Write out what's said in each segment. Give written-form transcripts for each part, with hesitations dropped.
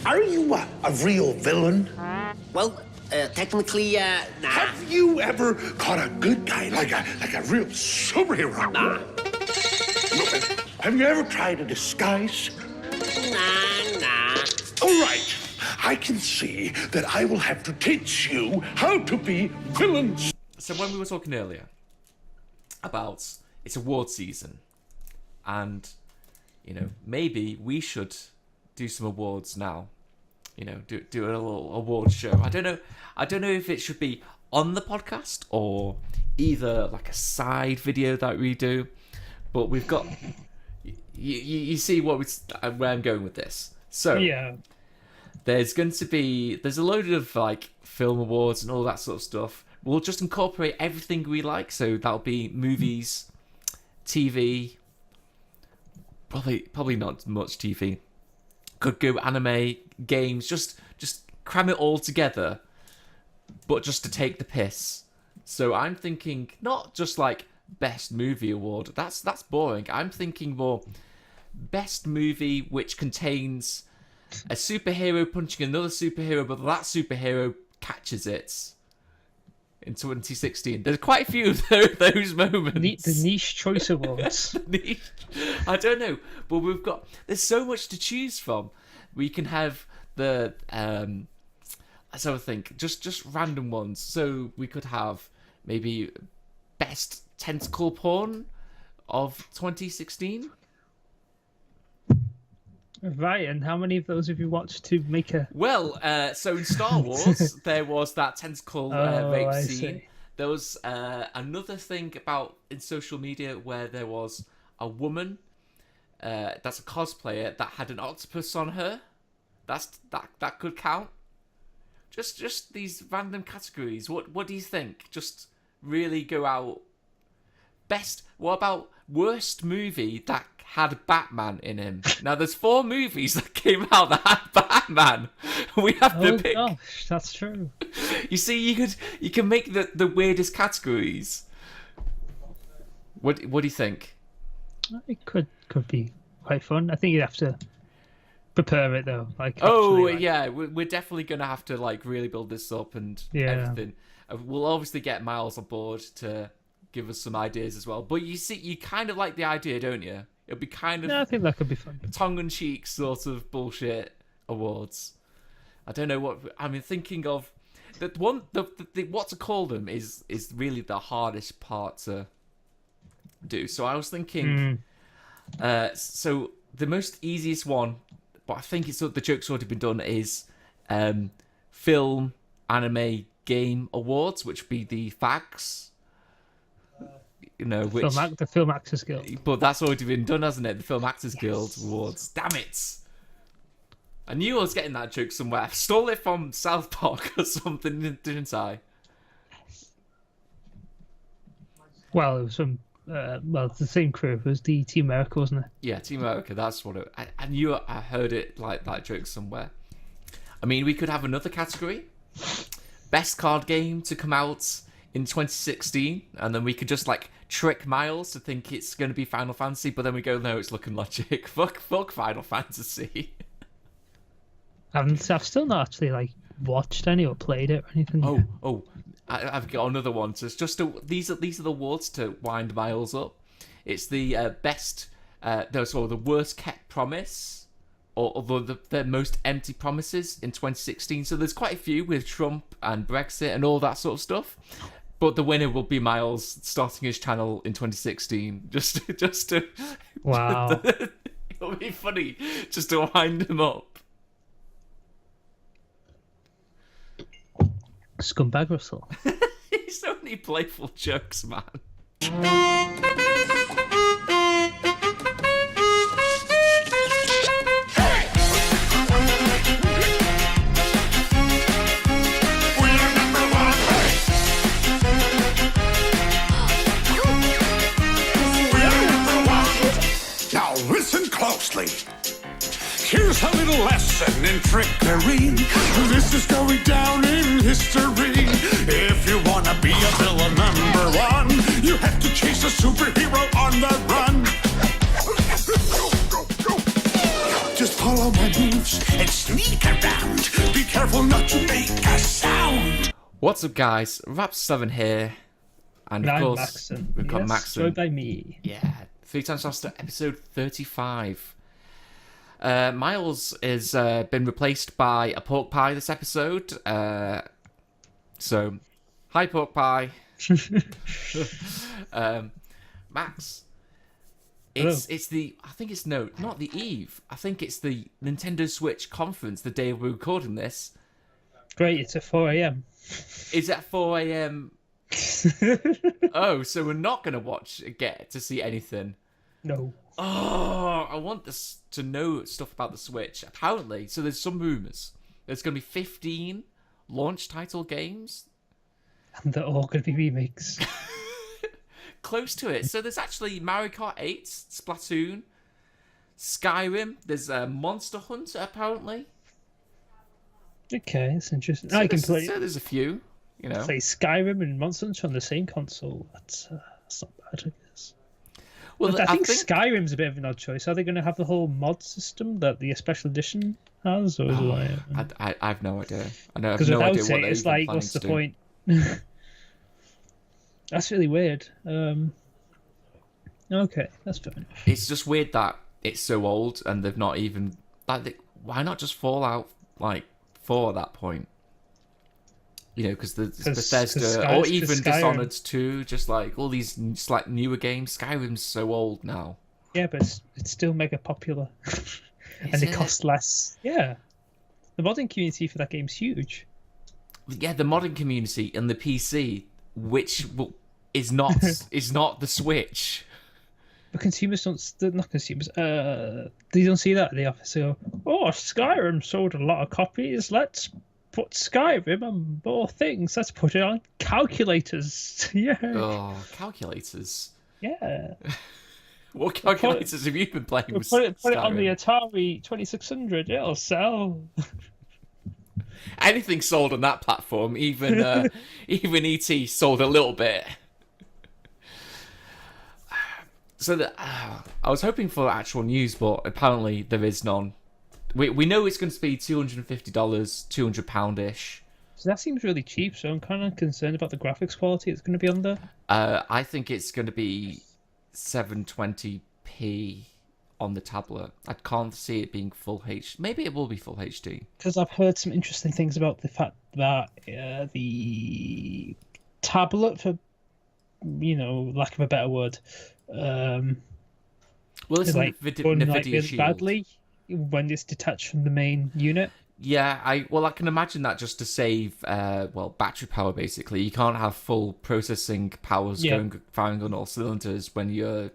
Are you a real villain? Well, technically, nah. Have you ever caught a good guy, like a real superhero? Nah. Have you ever tried a disguise? Nah. All right. I can see that I will have to teach you how to be villains. So when we were talking earlier about it's award season, and maybe we should do some awards now. Do a little award show. I don't know if it should be on the podcast or either like a side video that we do. But we've got you see where I'm going with this. So yeah. There's a load of like film awards and all that sort of stuff. We'll just incorporate everything we like. So that'll be movies, TV, probably not much TV. Could go anime, games, just cram it all together, but just to take the piss. So I'm thinking not just like best movie award. That's boring. I'm thinking more best movie which contains a superhero punching another superhero, but that superhero catches it. In 2016, there's quite a few of those moments. The niche choice awards. I don't know, but there's so much to choose from. We can have the let's have a think, just random ones. So we could have maybe best tentacle porn of 2016. Right, and how many of those have you watched to make a... Well, so in Star Wars, there was that tentacle rape scene. See. There was another thing in social media where there was a woman that's a cosplayer that had an octopus on her. That could count. Just these random categories. What do you think? Just really go out. What about worst movie that had Batman in him? Now there's 4 movies that came out that had Batman. We have to pick. Oh gosh, that's true. You see, you can make the weirdest categories. What do you think? It could be quite fun. I think you'd have to prepare it though. Yeah, we're definitely gonna have to like really build this up and everything. We'll obviously get Miles on board to give us some ideas as well. But you see, you kind of like the idea, don't you? It'll be kind of... Yeah, I think that could be fun. Tongue-in-cheek sort of bullshit awards. I don't know what... I'm thinking of... The what to call them is really the hardest part to do. So I was thinking... So the most easiest one, but I think the joke's already been done, is film, anime, game awards, which would be the FAGs. The Film Actors Guild. But that's already been done, hasn't it? The Film Actors Guild Awards. Damn it! I knew I was getting that joke somewhere. I stole it from South Park or something, didn't I? Well, it was from... it's the same crew. It was the Team America, wasn't it? Yeah, Team America. That's what it... I knew I heard it like that joke somewhere. I mean, we could have another category. Best card game to come out in 2016, and then we could just like trick Miles to think it's going to be Final Fantasy, but then we go, no, it's Looking Logic. Fuck Final Fantasy. I've still not actually like watched any or played it or anything. I've got another one. So it's just these are the awards to wind Miles up. It's the the worst kept promise, or the most empty promises in 2016. So there's quite a few with Trump and Brexit and all that sort of stuff. But the winner will be Miles starting his channel in 2016. Just to wow, it'll be funny just to wind him up. Scumbag Russell. He's only playful jokes, man. Closely. Here's a little lesson in trickery. This is going down in history. If you want to be a villain #1, you have to chase a superhero on the run. Just follow my moves and sneak and careful not to make a sound. What's up, guys? Rap7 here. And of I'm course, Maxon. we've got Yes, Maxon. joined by me. Yeah, 3 Times Faster, episode 35. Miles has been replaced by a pork pie this episode. So, hi pork pie. Max. It's the not the eve. I think it's the Nintendo Switch conference the day we're recording this. Great, it's at 4 a.m. Is it 4 a.m? Oh, so we're not gonna get to see anything. No. Oh, I want this to know stuff about the Switch. Apparently, so there's some rumors. There's gonna be 15 launch title games. And they're all going to be remakes. Close to it. So there's actually Mario Kart 8, Splatoon, Skyrim. There's Monster Hunter apparently. Okay, that's interesting. So I can play. So there's a few. You know, Play Skyrim and Monster Hunter on the same console. That's not bad, I guess. well, But I think Skyrim's a bit of an odd choice. Are they going to have the whole mod system that the special edition has, or is it like? I have no idea. I know. I have Because no without idea what it, they're it's even like, planning what's the to do. point? That's really weird. Okay, that's fair enough. It's just weird that it's so old and they've not even why not just Fallout 4 at that point? You know, because the Bethesda or even Dishonored 2, just like all these newer games. Skyrim's so old now. Yeah, but it's still mega popular, and Is it it? costs less. Yeah, the modding community for that game's huge. Yeah, the modding community and the PC, which is not the Switch. But consumers not consumers. They don't see that at the office. They go, "Oh, Skyrim sold a lot of copies. Let's put Skyrim on more things. Let's put it on calculators." Yeah, Oh, calculators. yeah. What calculators have you been playing with Put it on the Skyrim? Atari 2600. It'll sell. Anything sold on that platform, even even ET sold a little bit. So I was hoping for actual news, but apparently there is none. We know it's going to be $250, £200-ish. So that seems really cheap. So I'm kind of concerned about the graphics quality it's going to be on there. I think it's going to be 720p on the tablet. I can't see it being full HD. Maybe it will be full HD. Because I've heard some interesting things about the fact that the tablet, for lack of a better word, Well, it's is like run NVIDIA really Shield. badly when it's detached from the main unit. Yeah, I can imagine that just to save battery power. Basically, you can't have full processing powers firing on all cylinders when you're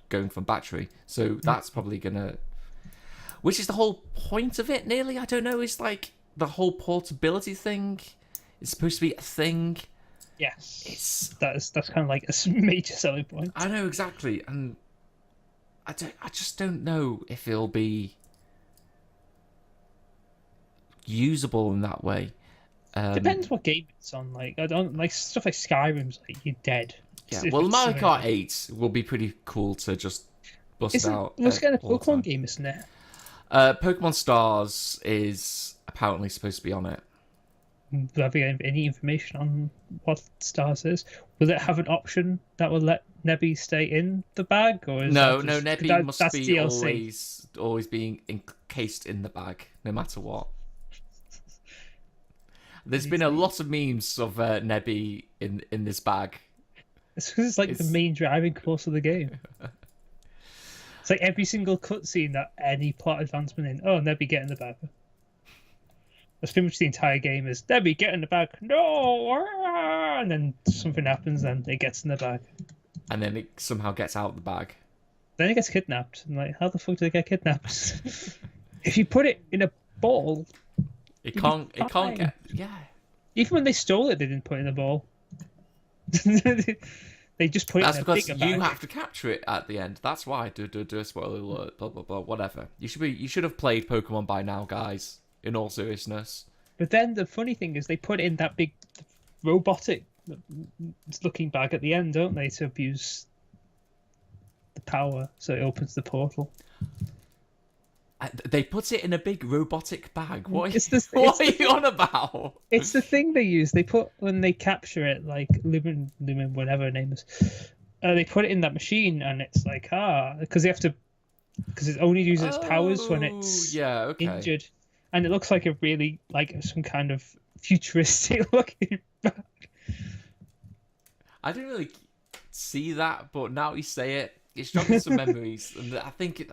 going from battery. So that's probably gonna, which is the whole point of it. Nearly, I don't know. It's like the whole portability thing is supposed to be a thing. Yes, that's kind of like a major selling point. I know exactly, and I just don't know if it'll be usable in that way. Depends what game it's on. Like, I don't like stuff like Skyrim's like you're dead. Yeah, If well, it's Mario something- Kart 8 will be pretty cool to just bust out. Let's get a all the time. Pokemon game, isn't it? Pokemon Stars is apparently supposed to be on it. Have you any information on what Stars is? Will it have an option that will let Nebby stay in the bag, or is No, that just, Nebby must that's be DLC. always being encased in the bag, no matter what. There's been a lot of memes of Nebby in this bag. It's because it's like the main driving force of the game. It's like every single cutscene that any plot advancement in. Oh, Nebby, get in the bag. That's pretty much the entire game is Nebby, get in the bag. No, and then something happens, and it gets in the bag. And then it somehow gets out of the bag. Then it gets kidnapped. And like, how the fuck did it get kidnapped? If you put it in a ball, It can't fine. get. Yeah. even when they stole it, they didn't put it in the ball. They just put That's it in because a bigger you bag. have to capture it at the end. That's why. Spoiler alert. Blah blah blah. Whatever. You should have played Pokemon by now, guys. In all seriousness. But then the funny thing is, they put it in that big robotic looking bag at the end, don't they, to abuse the power, so it opens the portal. They put it in a big robotic bag. What It's are you on about? It's the thing they use. They put when they capture it, like Lumen, whatever her name is. They put it in that machine, and it's like because they have to, because it only uses its powers when it's injured, and it looks like a really like some kind of futuristic looking bag. I didn't really see that, but now you say it, it's jogging some memories, and I think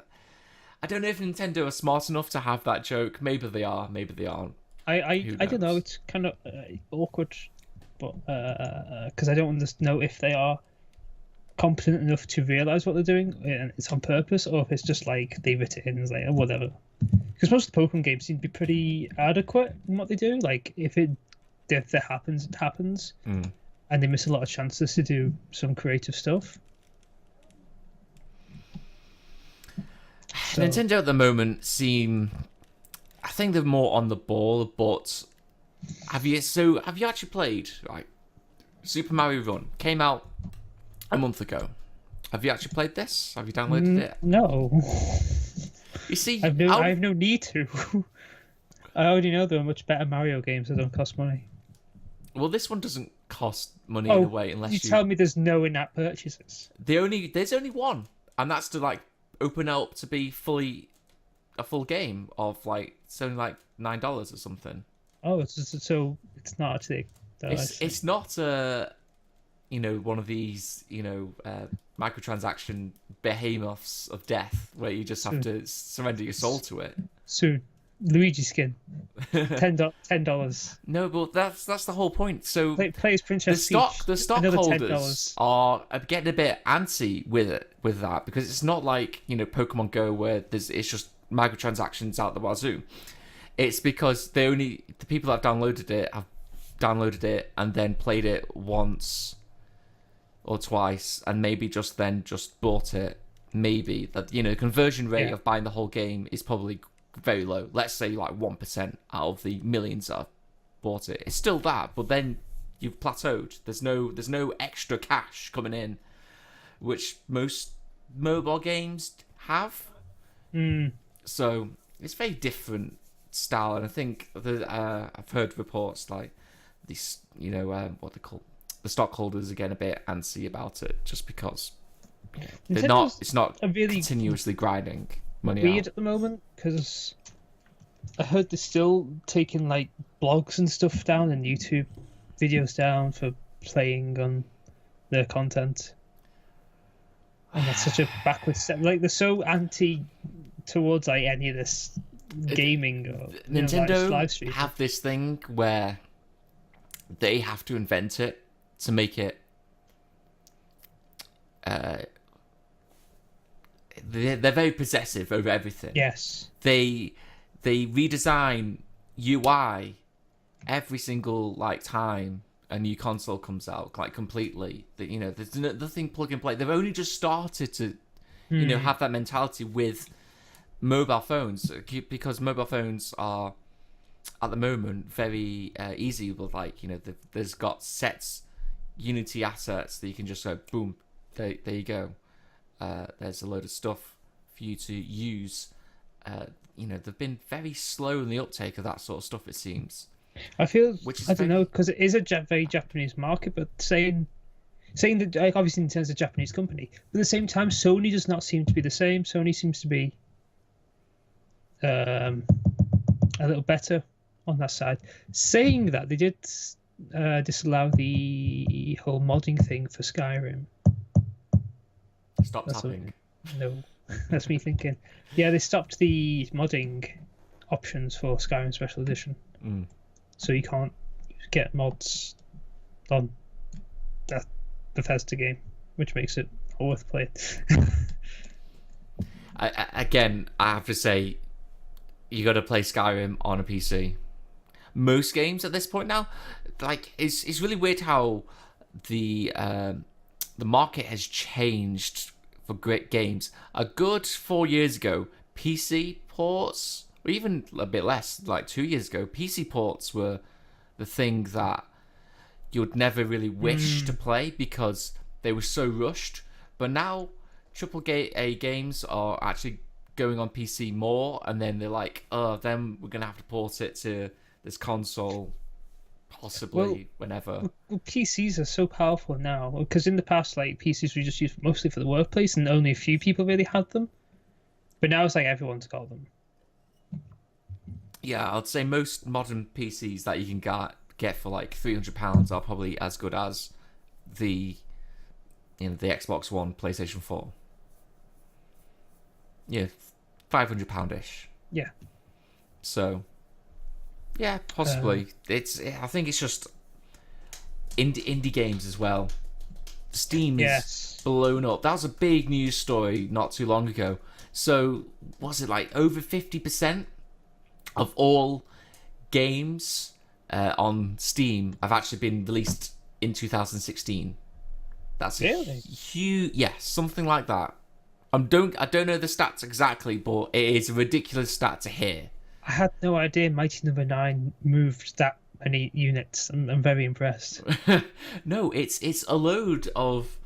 I don't know if Nintendo are smart enough to have that joke. Maybe they are, maybe they aren't. I don't know. It's kind of awkward, but because I don't know if they are competent enough to realize what they're doing and it's on purpose, or if it's just like they writ it in and it's like whatever. Because most of the Pokemon games seem to be pretty adequate in what they do. Like if that happens, it happens, and they miss a lot of chances to do some creative stuff. So. Nintendo at the moment I think they're more on the ball, but have you actually played Super Mario Run? Came out a month ago. Have you actually played this? Have you downloaded it? No. You see, I have no need to. I already know there are much better Mario games that don't cost money. Well, this one doesn't cost money in a way unless you tell me there's no in-app purchases. There's only one, and that's to like open up to be a full game of like it's only like $9 or something. Oh, so it's not actually. It's not one of these microtransaction behemoths of death where you just have to surrender your soul to it. Soon, Luigi skin, $10. No, but that's the whole point. So play as Princess Peach. The stockholders are getting a bit antsy with that because it's not like Pokemon Go where it's just microtransactions out the wazoo. It's because the people that have downloaded it and then played it once or twice and maybe just bought it. Maybe that the conversion rate of buying the whole game is probably very low. Let's say like 1% out of the millions that have bought it. It's still that, but then you've plateaued. There's no extra cash coming in, which most mobile games have. So it's very different style, and I think I've heard reports like these, what they call the stockholders are getting a bit antsy about it, just because they're not. It's not really continuously grinding money weird out. At the moment, because I heard they're still taking like blogs and stuff down and YouTube videos down for playing on their content, and that's such a backward step. Like they're so anti towards like any of this gaming or Nintendo live stream. Have this thing where they have to invent it to make it. They're very possessive over everything. Yes. They redesign UI every single time a new console comes out, like completely. There's nothing plug and play. They've only just started to, have that mentality with mobile phones, because mobile phones are at the moment very easy with there's got sets Unity assets that you can just go boom, there you go. There's a load of stuff for you to use. They've been very slow in the uptake of that sort of stuff, it seems. I feel, I don't know, because it is a very Japanese market, but saying that obviously Nintendo's a Japanese company, but at the same time, Sony does not seem to be the same. Sony seems to be a little better on that side. Saying that, they did disallow the whole modding thing for Skyrim. Stop tapping. No, that's me thinking. Yeah, they stopped the modding options for Skyrim Special Edition. So you can't get mods on that Bethesda game, which makes it all worth playing. I have to say, you got to play Skyrim on a PC. Most games at this point now, it's really weird how the market has changed for great games. A good 4 years ago, PC ports, or even a bit less, like 2 years ago, PC ports were the thing that you would never really wish to play because they were so rushed. But now, AAA games are actually going on PC more, and then they're like, oh, then we're gonna have to port it to this console, possibly whenever. Well, PCs are so powerful now because in the past, like PCs were just used mostly for the workplace, and only a few people really had them. But now it's like everyone's got them. Yeah, I'd say most modern PCs that you can get for like £300 are probably as good as the Xbox One, PlayStation 4. Yeah, £500-ish. Yeah. So, yeah, possibly. I think it's just indie games as well. Steam is blown up. That was a big news story not too long ago. So, was it like over 50% of all games on Steam have actually been released in 2016? That's really huge. Yes, something like that. I don't know the stats exactly, but it is a ridiculous stat to hear. I had no idea Mighty Number 9 moved that many units. I'm very impressed. No, it's a load of,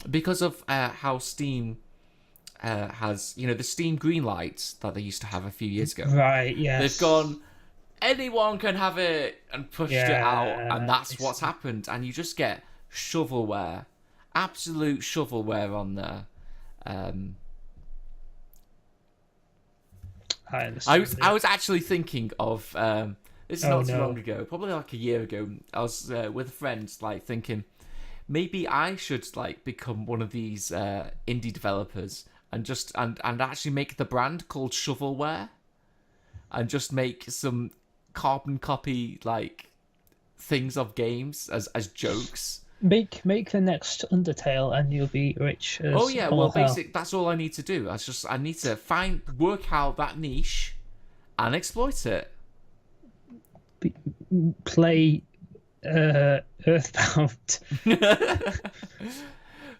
because of how Steam has, the Steam green lights that they used to have a few years ago. Right, yes. They've gone, anyone can have it, and pushed it out, and that's what's happened. And you just get shovelware, absolute shovelware on there. I understand. I was actually thinking of this is not too long ago, probably like a year ago. I was with a friend, like thinking maybe I should like become one of these indie developers and just and actually make the brand called Shovelware, and just make some carbon copy like things of games as jokes. Make the next Undertale and you'll be rich as Oh yeah, well hell. that's all I need to do. I need to work out that niche and exploit it. Play Earthbound.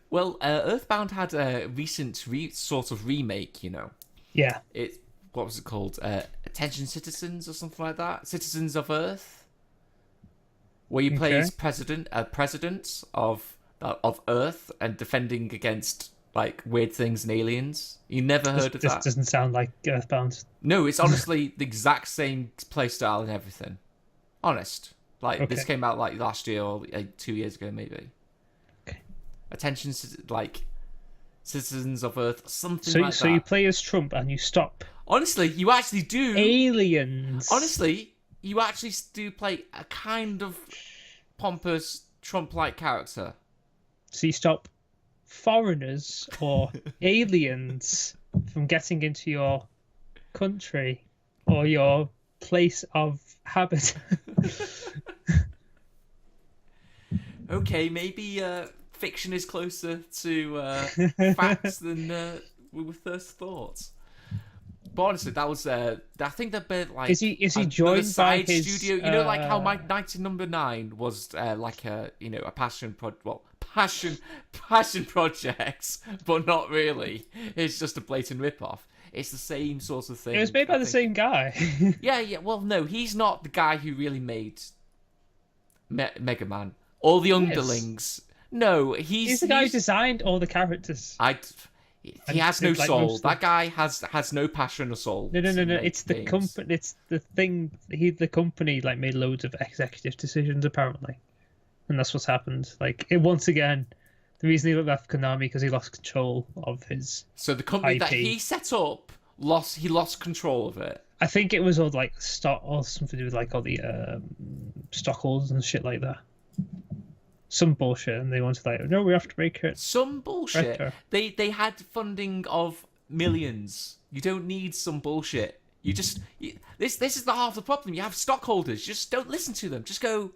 Well, Earthbound had a recent sort of remake, Yeah. What was it called? Attention Citizens or something like that? Citizens of Earth? Where you play as president of Earth and defending against like weird things and aliens. You never heard of that? This doesn't sound like Earthbound. No, it's honestly the exact same playstyle and everything. Honest. Like this came out like last year or 2 years ago maybe. Okay. Attention, like Citizens of Earth, something like that. So you play as Trump and you stop. Honestly, you actually do. Aliens. Honestly, you actually do play a kind of pompous Trump-like character. So you stop foreigners or aliens from getting into your country or your place of habit. Okay, maybe fiction is closer to facts than we first thought. But honestly, that was I think they're bit like is he joined by his studio? Like how my Mighty Number 9 was like a passion project, but not really. It's just a blatant rip-off. It's the same sort of thing. It was made by the same guy. Yeah. Well, no, he's not the guy who really made Mega Man. All the underlings. No, he's the guy who designed all the characters. He has no soul. That guy has no passion or soul. No. It's the company. It's the thing. The company like made loads of executive decisions apparently, and that's what's happened. Like once again, the reason he left Konami because he lost control of his. So the company IP. that he set up lost control of it. I think it was all like stock or something to do with like all the stockholders and shit like that. Some bullshit, and they wanted like, no, we have to make it. Some bullshit. Better. They had funding of millions. You don't need some bullshit. This is the half the problem. You have stockholders. Just don't listen to them. Just go,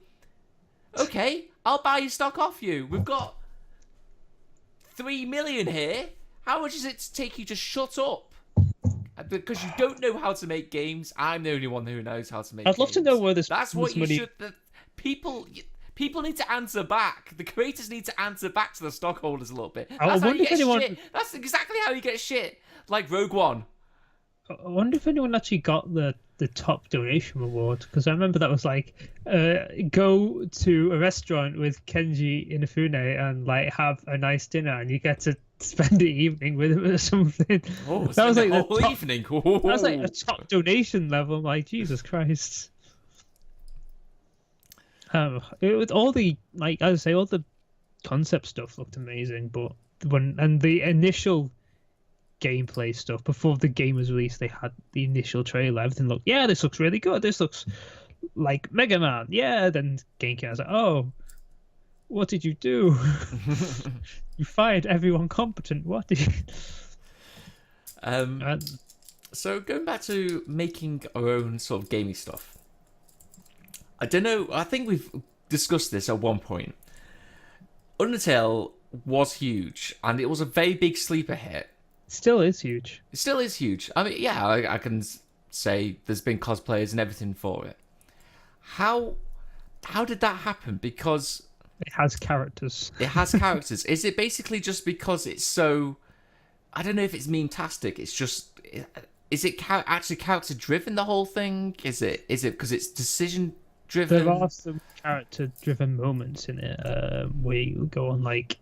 okay, I'll buy your stock off you. We've got 3 million here. How much does it take you to shut up? Because you don't know how to make games. I'm the only one who knows how to make games. I'd love to know where That's what you money... should... People need to answer back. The creators need to answer back to the stockholders a little bit. That's how you get shit. That's exactly how you get shit. Like Rogue One. I wonder if anyone actually got the top donation reward, because I remember that was like, go to a restaurant with Kenji Inafune and like have a nice dinner, and you get to spend the evening with him or something. Oh, that was like the the whole top, evening. that was like a top donation level. I'm like, Jesus Christ. It was all the, like, as I say, all the concept stuff looked amazing, but the initial gameplay stuff before the game was released, they had the initial trailer. Everything looked, yeah, this looks really good. This looks like Mega Man. Yeah, then game came. I was like, oh, what did you do? You fired everyone competent. What did you? So going back to making our own sort of gaming stuff. I don't know. I think we've discussed this at one point. Undertale was huge, and it was a very big sleeper hit. Still is huge. It still is huge. I mean, yeah, I can say there's been cosplayers and everything for it. How did that happen? Because it has characters. It has characters. Is it basically just because it's so? I don't know if it's meme-tastic. It's just. Is it actually character driven? The whole thing. Is it because it's decision driven? There are some character driven moments in it where you go on like,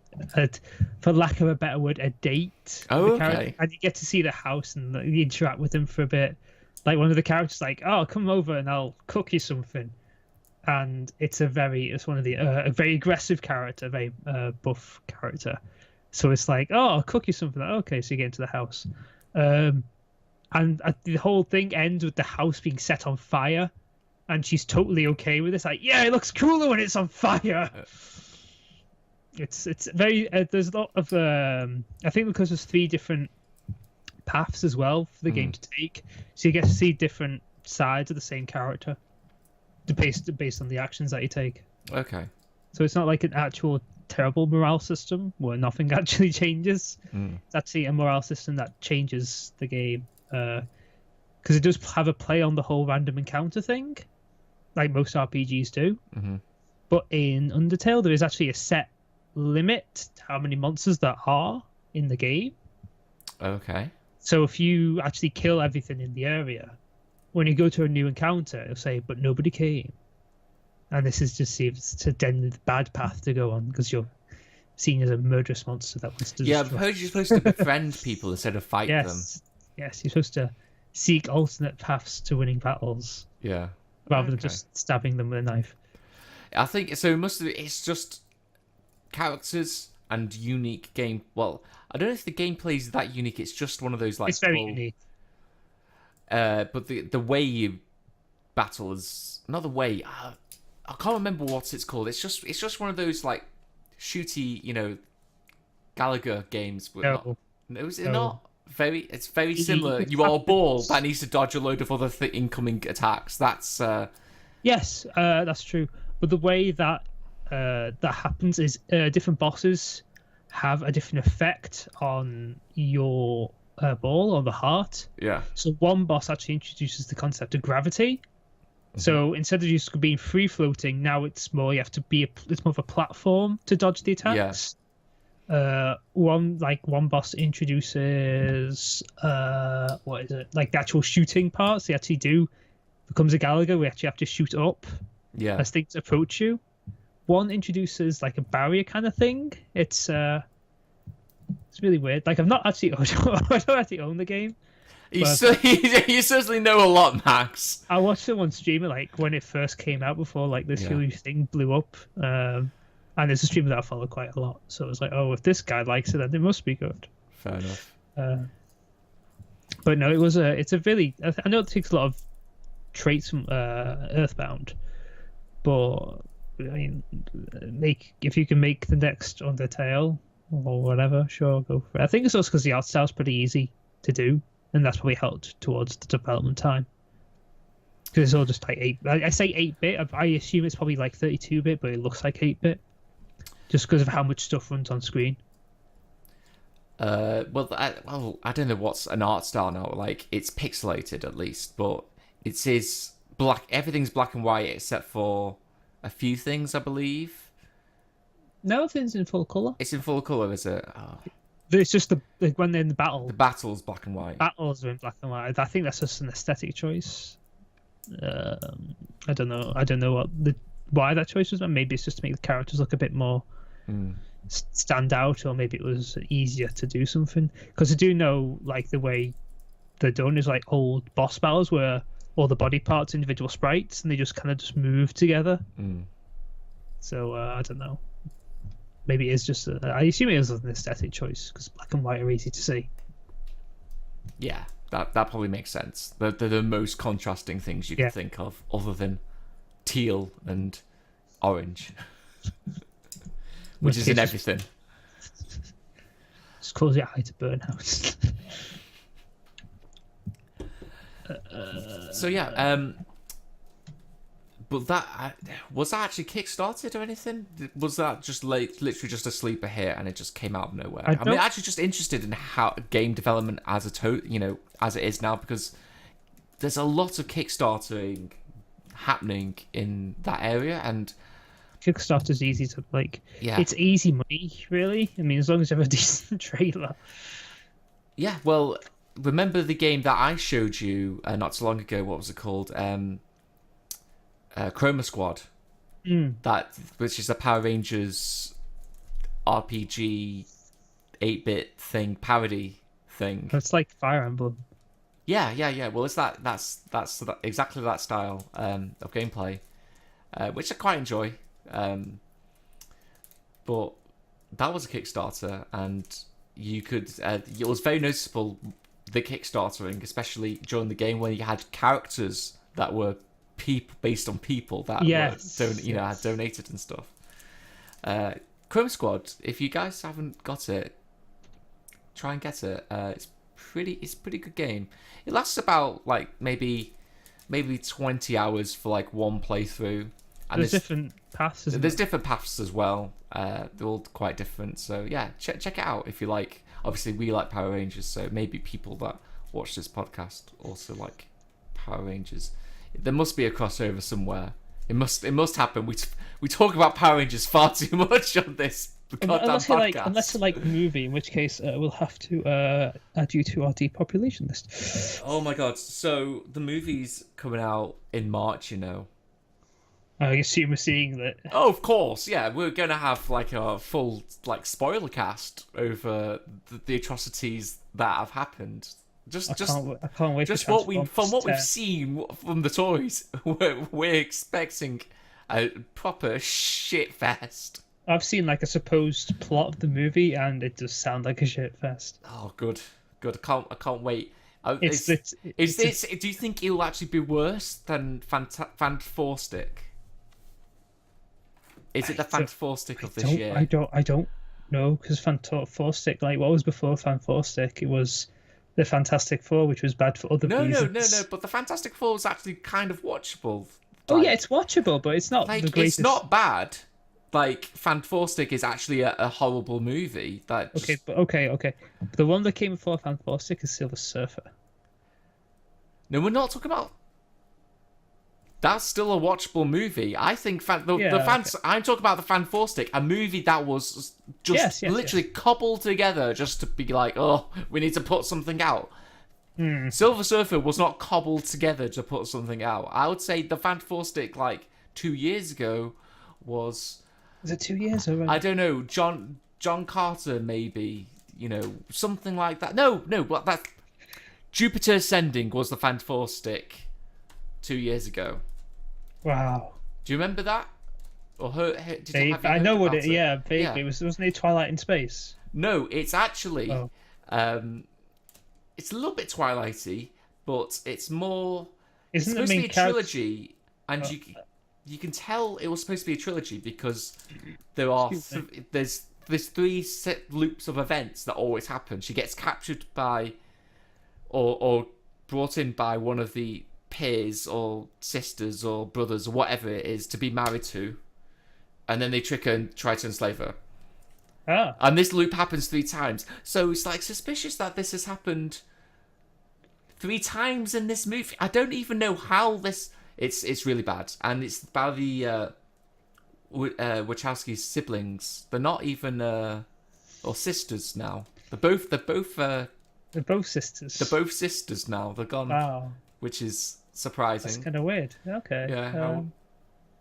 for lack of a better word, a date. Oh, okay. And you get to see the house and you interact with them for a bit. Like one of the characters, like, oh, come over and I'll cook you something. And it's one of the a very aggressive character, a very buff character. So it's like, oh, I'll cook you something. Okay, so you get into the house, and the whole thing ends with the house being set on fire. And she's totally okay with it. It's like, yeah, it looks cooler when it's on fire. It's very. There's a lot of. I think because there's 3 different paths as well for the game to take, so you get to see different sides of the same character, based on the actions that you take. Okay. So it's not like an actual terrible morale system where nothing actually changes. It's actually a morale system that changes the game, because it does have a play on the whole random encounter thing, like most RPGs do. But in Undertale, there is actually a set limit to how many monsters there are in the game. Okay. So if you actually kill everything in the area, when you go to a new encounter, it'll say, but nobody came. And this is just seems to then the bad path to go on, because you're seen as a murderous monster that wants to Yeah, destroy. I've heard you're supposed to befriend people instead of fight them. Yes, you're supposed to seek alternate paths to winning battles. Yeah. Rather than just stabbing them with a knife. I think so. It's just characters and unique game. Well, I don't know if the gameplay is that unique. It's just one of those like. It's very unique. But the way you battle is not the way. I can't remember what it's called. It's just one of those like shooty, Gallagher games. No. Is it not? It's very similar. You are a ball that needs to dodge a load of other incoming attacks. That's yes, that's true. But the way that that happens is different bosses have a different effect on your ball or the heart. Yeah. So one boss actually introduces the concept of gravity. So instead of just being free floating, now it's more you have to be. It's more of a platform to dodge the attacks. Yeah. One boss introduces what is it, like the actual shooting parts they actually becomes a Gallagher. We actually have to shoot up as things approach you. One introduces like a barrier kind of thing. It's really weird. Like I've not actually I don't actually own the game. You certainly know a lot, Max. I watched someone stream it like when it first came out before like this huge thing blew up. And there's a streamer that I follow quite a lot, so it was like, oh, if this guy likes it, then it must be good. Fair enough. But no, it's a really. I know it takes a lot of traits from Earthbound, but I mean, if you can make the next Undertale or whatever, sure, go for it. I think it's also because the art style's pretty easy to do, and that's probably helped towards the development time. Because it's all just like 8. I say 8-bit. I assume it's probably like 32-bit, but it looks like 8-bit. Just because of how much stuff runs on screen. I don't know what's an art style now. Like, it's pixelated at least, but it is black. Everything's black and white except for a few things, I believe. No, everything's in full colour. It's in full colour, is it? Oh. It's just when they're in the battle. The battle's black and white. Battles are in black and white. I think that's just an aesthetic choice. I don't know. I don't know why that choice was. Maybe it's just to make the characters look a bit more stand out, or maybe it was easier to do something. Because I do know, like, the way they're done is like old boss battles where all the body parts are individual sprites and they just kind of just move together. So I don't know. Maybe it is just. I assume it is an aesthetic choice because black and white are easy to see. Yeah, that probably makes sense. They're the most contrasting things you can think of, other than teal and orange, which is in everything. Just cause your eye to burn out. So yeah, but that was that actually kickstarted or anything? Was that just literally just a sleeper hit and it just came out of nowhere? I mean, actually, just interested in how game development as as it is now, because there's a lot of kickstarting happening in that area, and Kickstarter's easy to like. Yeah, it's easy money, really. I mean, as long as you have a decent trailer. Yeah, well, remember the game that I showed you not so long ago? What was it called? Chroma Squad, which is a Power Rangers RPG 8-bit thing, parody thing. It's like Fire Emblem. Yeah. Well, it's that's exactly that style of gameplay, which I quite enjoy. But that was a Kickstarter, and you could. It was very noticeable, the Kickstartering, especially during the game when you had characters that were people based on people that were had donated and stuff. Chrome Squad, if you guys haven't got it, try and get it. It's pretty good game. It lasts about like maybe 20 hours for like one playthrough. And there's different paths. There's different paths as well. They're all quite different. So yeah, check it out if you like. Obviously, we like Power Rangers, so maybe people that watch this podcast also like Power Rangers. There must be a crossover somewhere. It must happen. We talk about Power Rangers far too much on this goddamn podcast. Unless you like the movie, in which case we'll have to add you to our depopulation list. Oh my god! So the movie's coming out in March, you know. I assume we're seeing that. Oh, of course, yeah. We're gonna have like a full like spoiler cast over the atrocities that have happened. I can't wait. Just what we've seen from the toys, we're expecting a proper shit fest. I've seen like a supposed plot of the movie, and it does sound like a shit fest. Oh, good. I can't wait. Do you think it'll actually be worse than Fantastic? Is it the Fantastic of this year? I don't know, because Fantastic, like what was before Fantastic? It was the Fantastic Four, which was bad for other reasons. No. But the Fantastic Four is actually kind of watchable. Oh yeah, it's watchable, but it's not like the greatest. It's not bad. Like Fantastic is actually a horrible movie. Okay. The one that came before Fantastic is Silver Surfer. No, we're not talking about. That's still a watchable movie. I think I'm talking about the Fantastic, a movie that was just literally cobbled together just to be like, oh, we need to put something out. Silver Surfer was not cobbled together to put something out. I would say the Fantastic, like 2 years ago, was. Was it 2 years already? I don't know. John Carter, maybe. Something like that. No, but that Jupiter Ascending was the Fantastic 2 years ago. Wow. Do you remember that? Or I know what it. Yeah, vaguely. Yeah. Wasn't it Twilight in Space? No, it's actually. It's a little bit Twilighty, but it's more. It's supposed to be a trilogy, and you can tell it was supposed to be a trilogy because there are there's 3 set loops of events that always happen. She gets captured by, or brought in by one of the peers or sisters or brothers or whatever it is to be married to, and then they trick her and try to enslave her. And this loop happens 3 times, so it's like suspicious that this has happened 3 times in this movie. I don't even know how this. It's really bad, and it's about the Wachowski siblings. They're not even or sisters now. They're both sisters. They're both sisters now. They're gone. Wow. Which is surprising. That's kind of weird. Okay. Yeah.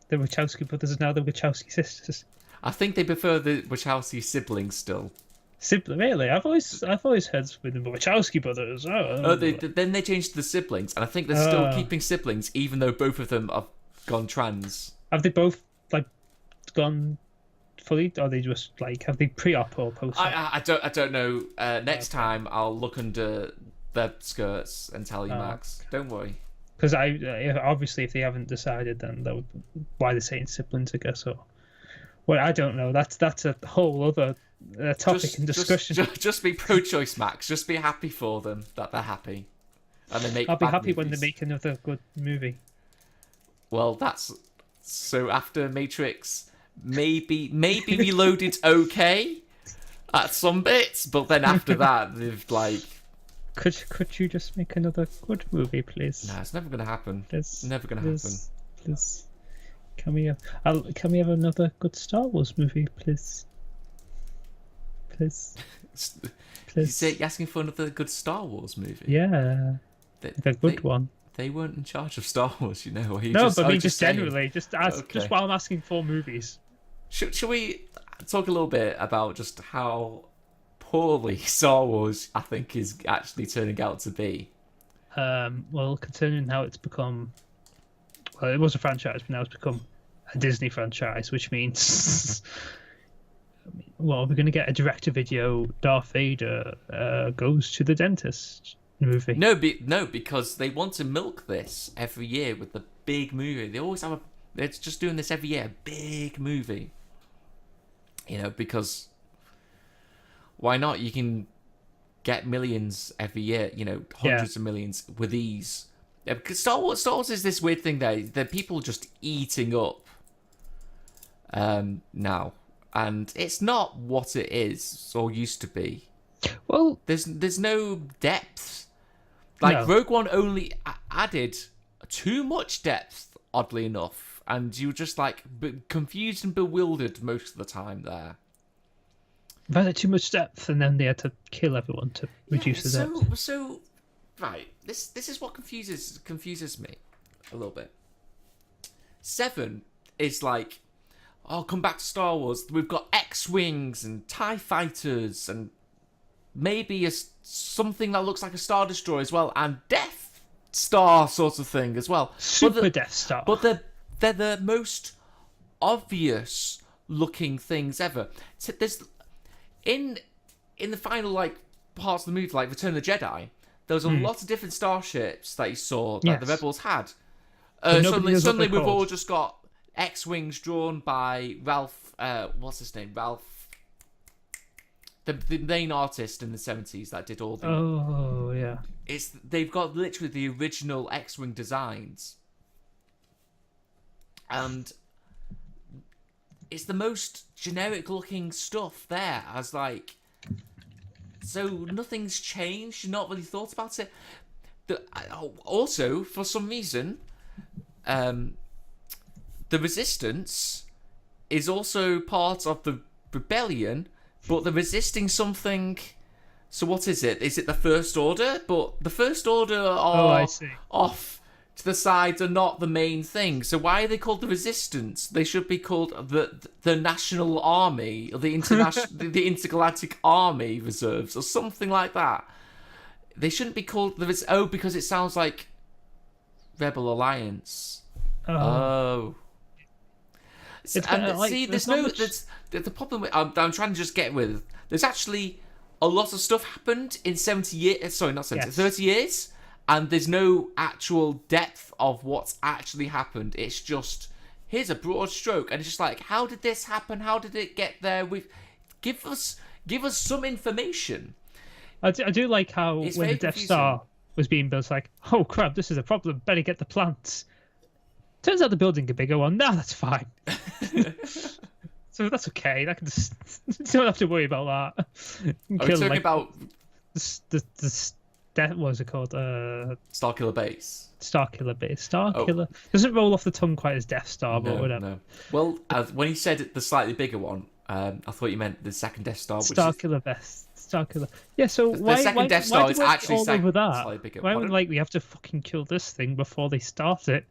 The Wachowski brothers are now the Wachowski sisters. I think they prefer the Wachowski siblings still. Really? I've always heard with the Wachowski brothers. Then they changed to the siblings, and I think they're still keeping siblings, even though both of them have gone trans. Have they both gone fully, or they just have they pre-op or post-op? I don't know. Next time I'll look under their skirts and tell you, Max. Okay. Don't worry. Because obviously if they haven't decided, then why they're saying siblings, I guess. Or well, I don't know. That's a whole other topic and discussion. Just be pro-choice, Max. Just be happy for them that they're happy, and they make. I'll be happy movies. when they make another good movie. Well, that's so after Matrix, maybe Reloaded okay at some bits, but then after that they've Could you just make another good movie, please? No, it's never gonna happen. Please, never gonna happen. Please, can we have another good Star Wars movie, please? Please. You're asking for another good Star Wars movie? Yeah, a good one. They weren't in charge of Star Wars, you know. But I mean, just generally, just while I'm asking for movies. Should we talk a little bit about just how poorly Star Wars, I think, is actually turning out to be? Well, considering how it's become, well, it was a franchise, but now it's become a Disney franchise, which means, well, we're going to get a direct-to-video Darth Vader goes to the dentist movie. No, because they want to milk this every year with the big movie. They always have they're just doing this every year, a big movie. You know, because why not? You can get millions every year, you know, hundreds of millions with ease. Yeah, because Star Wars is this weird thing that people just eating up now. And it's not what it is or used to be. Well, there's no depth. No. Rogue One only added too much depth, oddly enough, and you were just confused and bewildered most of the time there. They had too much depth, and then they had to kill everyone to reduce the depth. So, right, this is what confuses me a little bit. 7 is come back to Star Wars. We've got X-Wings and TIE fighters and maybe something that looks like a Star Destroyer as well, and Death Star sort of thing as well. Death Star. But they're the most obvious looking things ever. So there's in the final parts of the movie, like Return of the Jedi, there was a lot of different starships that you saw that the Rebels had. Suddenly we've all just got X-Wings drawn by Ralph. What's his name? Ralph. The main artist in the 70s that did all the... Oh, yeah. They've got literally the original X-Wing designs. And it's the most generic looking stuff there, so nothing's changed. You've not really thought about it. Also, for some reason, the Resistance is also part of the Rebellion, but they're resisting something. So what is it? Is it the First Order? But the First Order are off to the side, are not the main thing. So why are they called the Resistance? They should be called the National Army, or the the Intergalactic Army Reserves, or something like that. They shouldn't be called because it sounds like Rebel Alliance. Oh. The problem I'm trying to just get with, there's actually a lot of stuff happened in 30 years, and there's no actual depth of what's actually happened. It's just, here's a broad stroke, and it's just how did this happen? How did it get there? Give us some information. I do like how when the Death Star was being built, oh crap, this is a problem, better get the plants. Turns out the building a bigger one. No, that's fine. So that's okay. I can just don't have to worry about that. Are we talking about what was it called? Starkiller Base. Starkiller Base. Starkiller doesn't roll off the tongue quite as Death Star, but whatever. No. Well, when he said the slightly bigger one, I thought you meant the second Death Star. Starkiller Base. Star Killer. Yeah, so The why second Death why Star do is we actually all over that? slightly bigger. Why would Pardon? like we have to fucking kill this thing before they start it?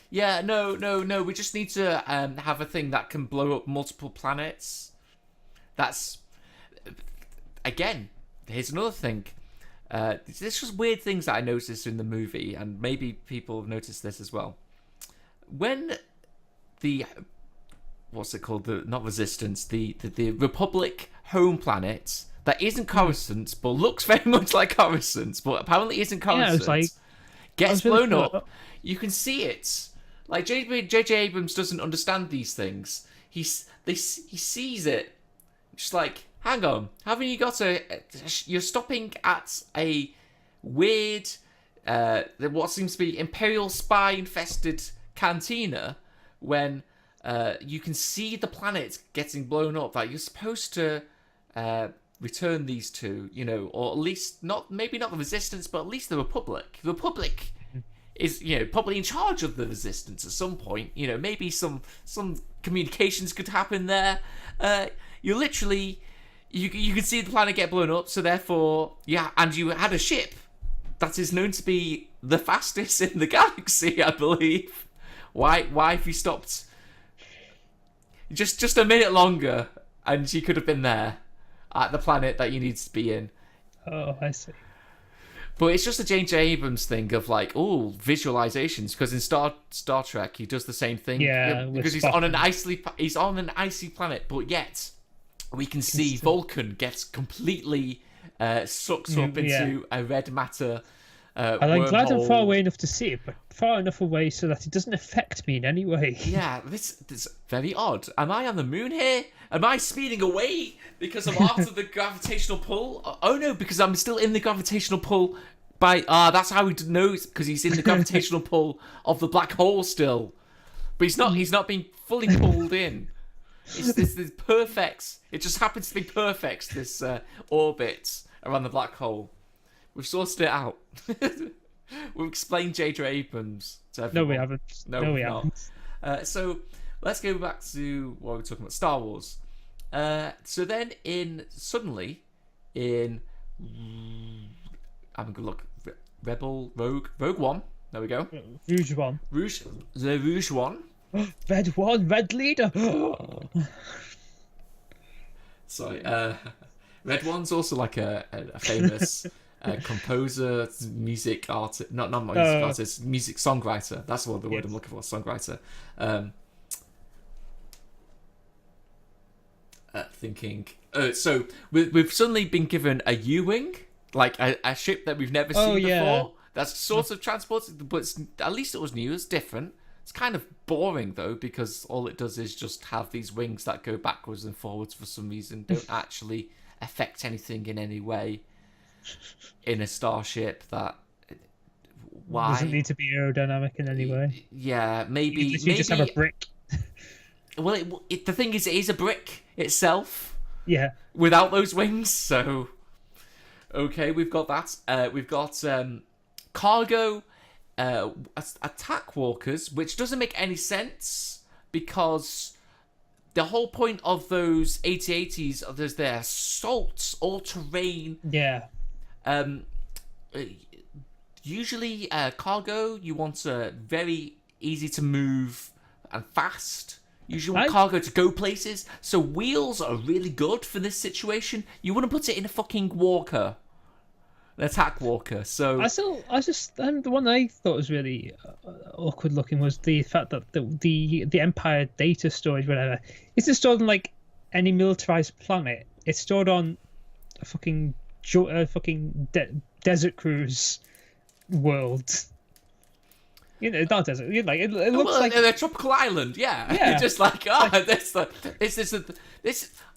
Yeah, no. We just need to have a thing that can blow up multiple planets. That's again. Here's another thing. There's just weird things that I noticed in the movie, and maybe people have noticed this as well. When the what's it called? The not Resistance, the Republic home planet that isn't Coruscant, but looks very much like Coruscant, but apparently isn't Coruscant. Yeah, it's like gets really blown cool. up. You can see it. Like J.J. Abrams doesn't understand these things. He sees it. Just like, hang on, haven't you got you're stopping at a weird, what seems to be Imperial spy infested cantina when you can see the planet getting blown up. Like you're supposed to return these two, or at least maybe not the Resistance, but at least the Republic. The Republic is probably in charge of the Resistance at some point. Maybe some communications could happen there. You literally you can see the planet get blown up, so therefore and you had a ship that is known to be the fastest in the galaxy, I believe. Why have you stopped just a minute longer and you could have been there at the planet that you need to be in? Oh, I see. But it's just a J.J. Abrams thing of like, visualizations. Because in Star Trek, he does the same thing. Yeah, because he's on an icy planet, but yet we can see Vulcan gets completely sucked up into a red matter. I'm glad I'm far away enough to see it, but far enough away so that it doesn't affect me in any way. Yeah, this is very odd. Am I on the moon here? Am I speeding away because I'm after the gravitational pull? Oh no, because I'm still in the gravitational pull that's how we know, because he's in the gravitational pull of the black hole still. But he's not being fully pulled in. It's this perfect. It just happens to be perfect, this orbit around the black hole. We've sorted it out. We've explained J.J. Abrams to everyone. No, we haven't. No, we haven't. So let's go back to what we were talking about, Star Wars. So then I'm a good look. Rogue One. There we go. Rouge One. The Rouge One. Red One, Red Leader. Sorry. Red One's also like a famous composer, music artist, not music artist, music songwriter. That's what the word I'm looking for, songwriter. Thinking. So we've suddenly been given a U-wing, like a ship that we've never seen before. That's sort of transported, but at least it was new. It's different. It's kind of boring though, because all it does is just have these wings that go backwards and forwards for some reason. Don't actually affect anything in any way in a starship. Why Doesn't need to be aerodynamic in any way. Yeah, maybe You just have a brick. Well, the thing is, it is a brick itself. Yeah. Without those wings, so okay, we've got that. We've got cargo attack walkers, which doesn't make any sense because the whole point of those AT-ATs is they're assault, all-terrain. Yeah. Usually, cargo, you want very easy to move and fast. Usually want cargo to go places. So wheels are really good for this situation. You wouldn't put it in a fucking walker. An attack walker. So the one I thought was really awkward looking was the fact that the Empire data storage, whatever, isn't stored on like any militarized planet. It's stored on a fucking desert cruise world. Not desert. It looks like a tropical island. Yeah. You're just like, this.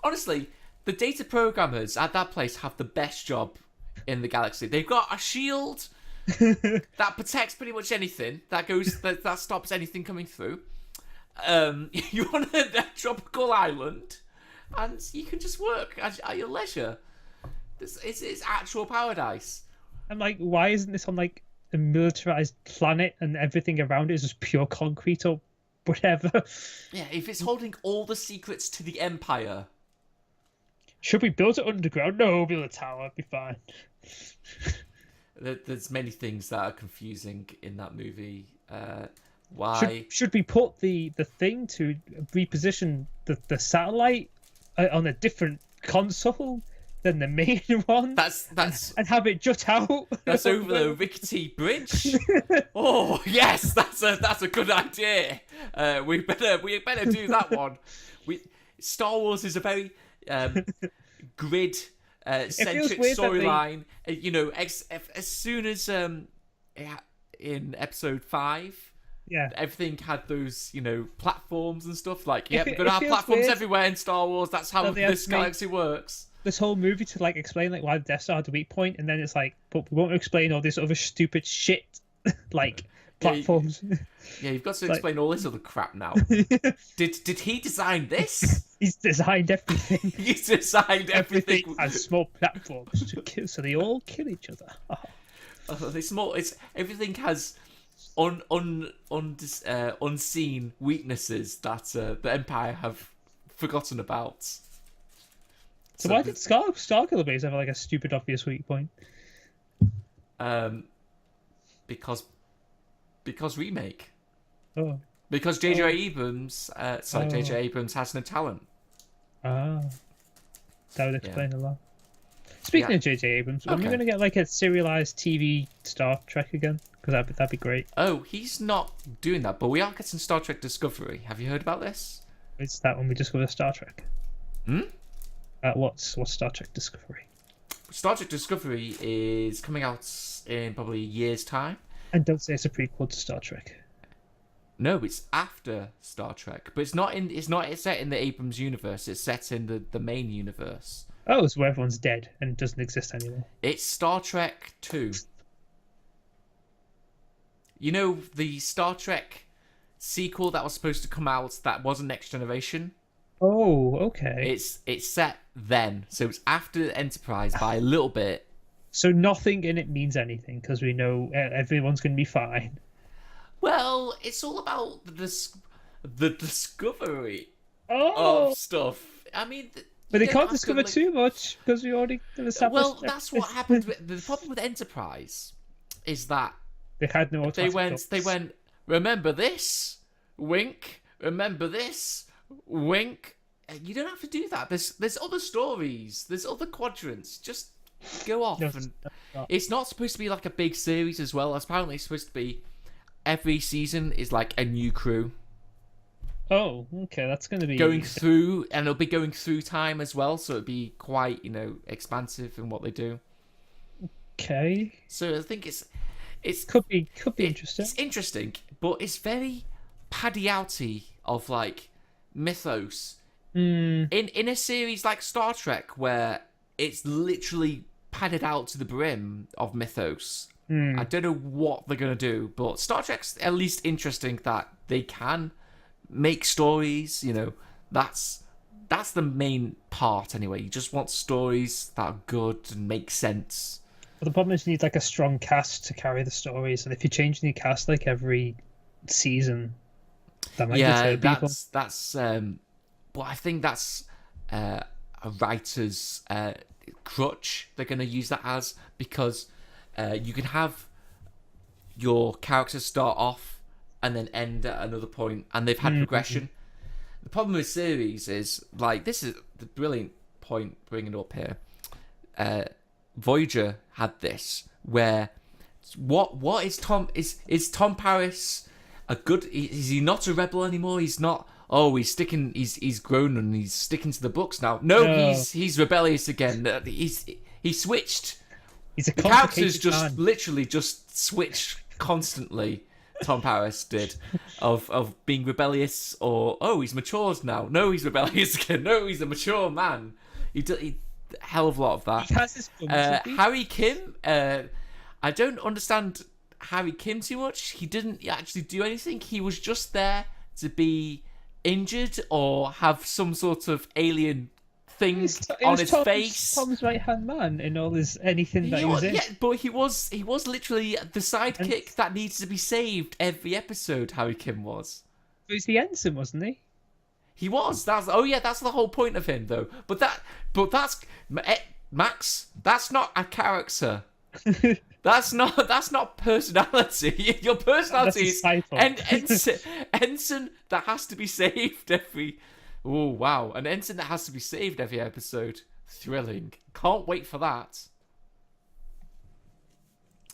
Honestly, the data programmers at that place have the best job in the galaxy. They've got a shield that protects pretty much anything that stops anything coming through. You want a tropical island, and you can just work at your leisure. It's actual paradise. I'm like, why isn't this on like a militarized planet and everything around it is just pure concrete or whatever? Yeah, if it's holding all the secrets to the Empire. Should we build it underground? No, build a tower. Be fine. There's many things that are confusing in that movie. Why should we put the thing to reposition the satellite on a different console than the main one? That's and have it jut out. That's over the rickety bridge. Oh yes, that's a good idea. We better do that one. Star Wars is a very grid centric storyline. You know, as soon as in episode 5. Yeah, everything had those, you know, platforms and stuff. Like, yeah, we're gonna have platforms weird. Everywhere in Star Wars. That's how this galaxy works. This whole movie to like explain like why the Death Star had a weak point, and then it's like, but we won't explain all this other stupid shit, like platforms. Yeah, you've got to explain all this other crap now. Did he design this? He's designed everything. He's designed everything. As small platforms to kill, so they all kill each other. They're small. Everything has unseen weaknesses that the Empire have forgotten about. So why did Starkiller Base have like a stupid obvious weak point? Because remake. Oh. Because J.J. Abrams, J.J. Abrams has no talent. Ah. That would explain a lot. Speaking of J.J. Abrams, when are we going to get like a serialized TV Star Trek again? Because that'd be great. Oh, he's not doing that, but we are getting Star Trek Discovery. Have you heard about this? It's that when we discover Star Trek. What's Star Trek Discovery? Star Trek Discovery is coming out in probably a year's time. And don't say it's a prequel to Star Trek. No, it's after Star Trek, but it's not set in the Abrams universe. It's set in the main universe. Oh, it's where everyone's dead and doesn't exist anymore. It's Star Trek 2. You know the Star Trek sequel that was supposed to come out that wasn't Next Generation? Oh, okay. It's set then, so it's after Enterprise by a little bit. So nothing in it means anything because we know everyone's going to be fine. Well, it's all about the discovery of stuff. I mean, but they can't discover too much because we already established. Well, that's what happened. The problem with Enterprise is that they had no. They went. Remember this? Wink. Remember this? Wink. You don't have to do that. There's other stories. There's other quadrants. Just go off. It's not supposed to be like a big series as well. Apparently, it's supposed to be every season is like a new crew. Oh, okay. That's going to be going through, and it'll be going through time as well. So it'll be quite, expansive in what they do. Okay. So I think it's could be interesting. It's interesting, but it's very paddy outy of like mythos. In a series like Star Trek where it's literally padded out to the brim of mythos. I don't know what they're gonna do, but Star Trek's at least interesting that they can make stories. That's the main part anyway. You just want stories that are good and make sense. But the problem is you need like a strong cast to carry the stories, and if you change the cast like every season, that might deter people. That's but I think that's a writer's crutch. They're going to use that as, because you can have your characters start off and then end at another point, and they've had progression. The problem with series is, like, this is the brilliant point bringing it up here. Voyager had this, where what is Tom? Is Tom Paris a good? Is he not a rebel anymore? He's not. Oh, he's grown and he's sticking to the books now. No, he's rebellious again. He switched. He's a the characters just literally just switch constantly. Tom Paris did of being rebellious, or he's matured now. No, he's rebellious again. No, he's a mature man. He hell of a lot of that. He has his Harry Kim. I don't understand Harry Kim too much. He didn't actually do anything. He was just there to be injured or have some sort of alien thing on his face. Tom's right hand man in all his anything that he was in. Yeah, but he was literally the sidekick that needs to be saved every episode. Harry Kim was. He was the ensign, wasn't he? He was. That's the whole point of him, though. But that's Max. That's not a character. That's not personality. Your personality is ensign that has to be saved every. Oh wow, an ensign that has to be saved every episode. Thrilling. Can't wait for that.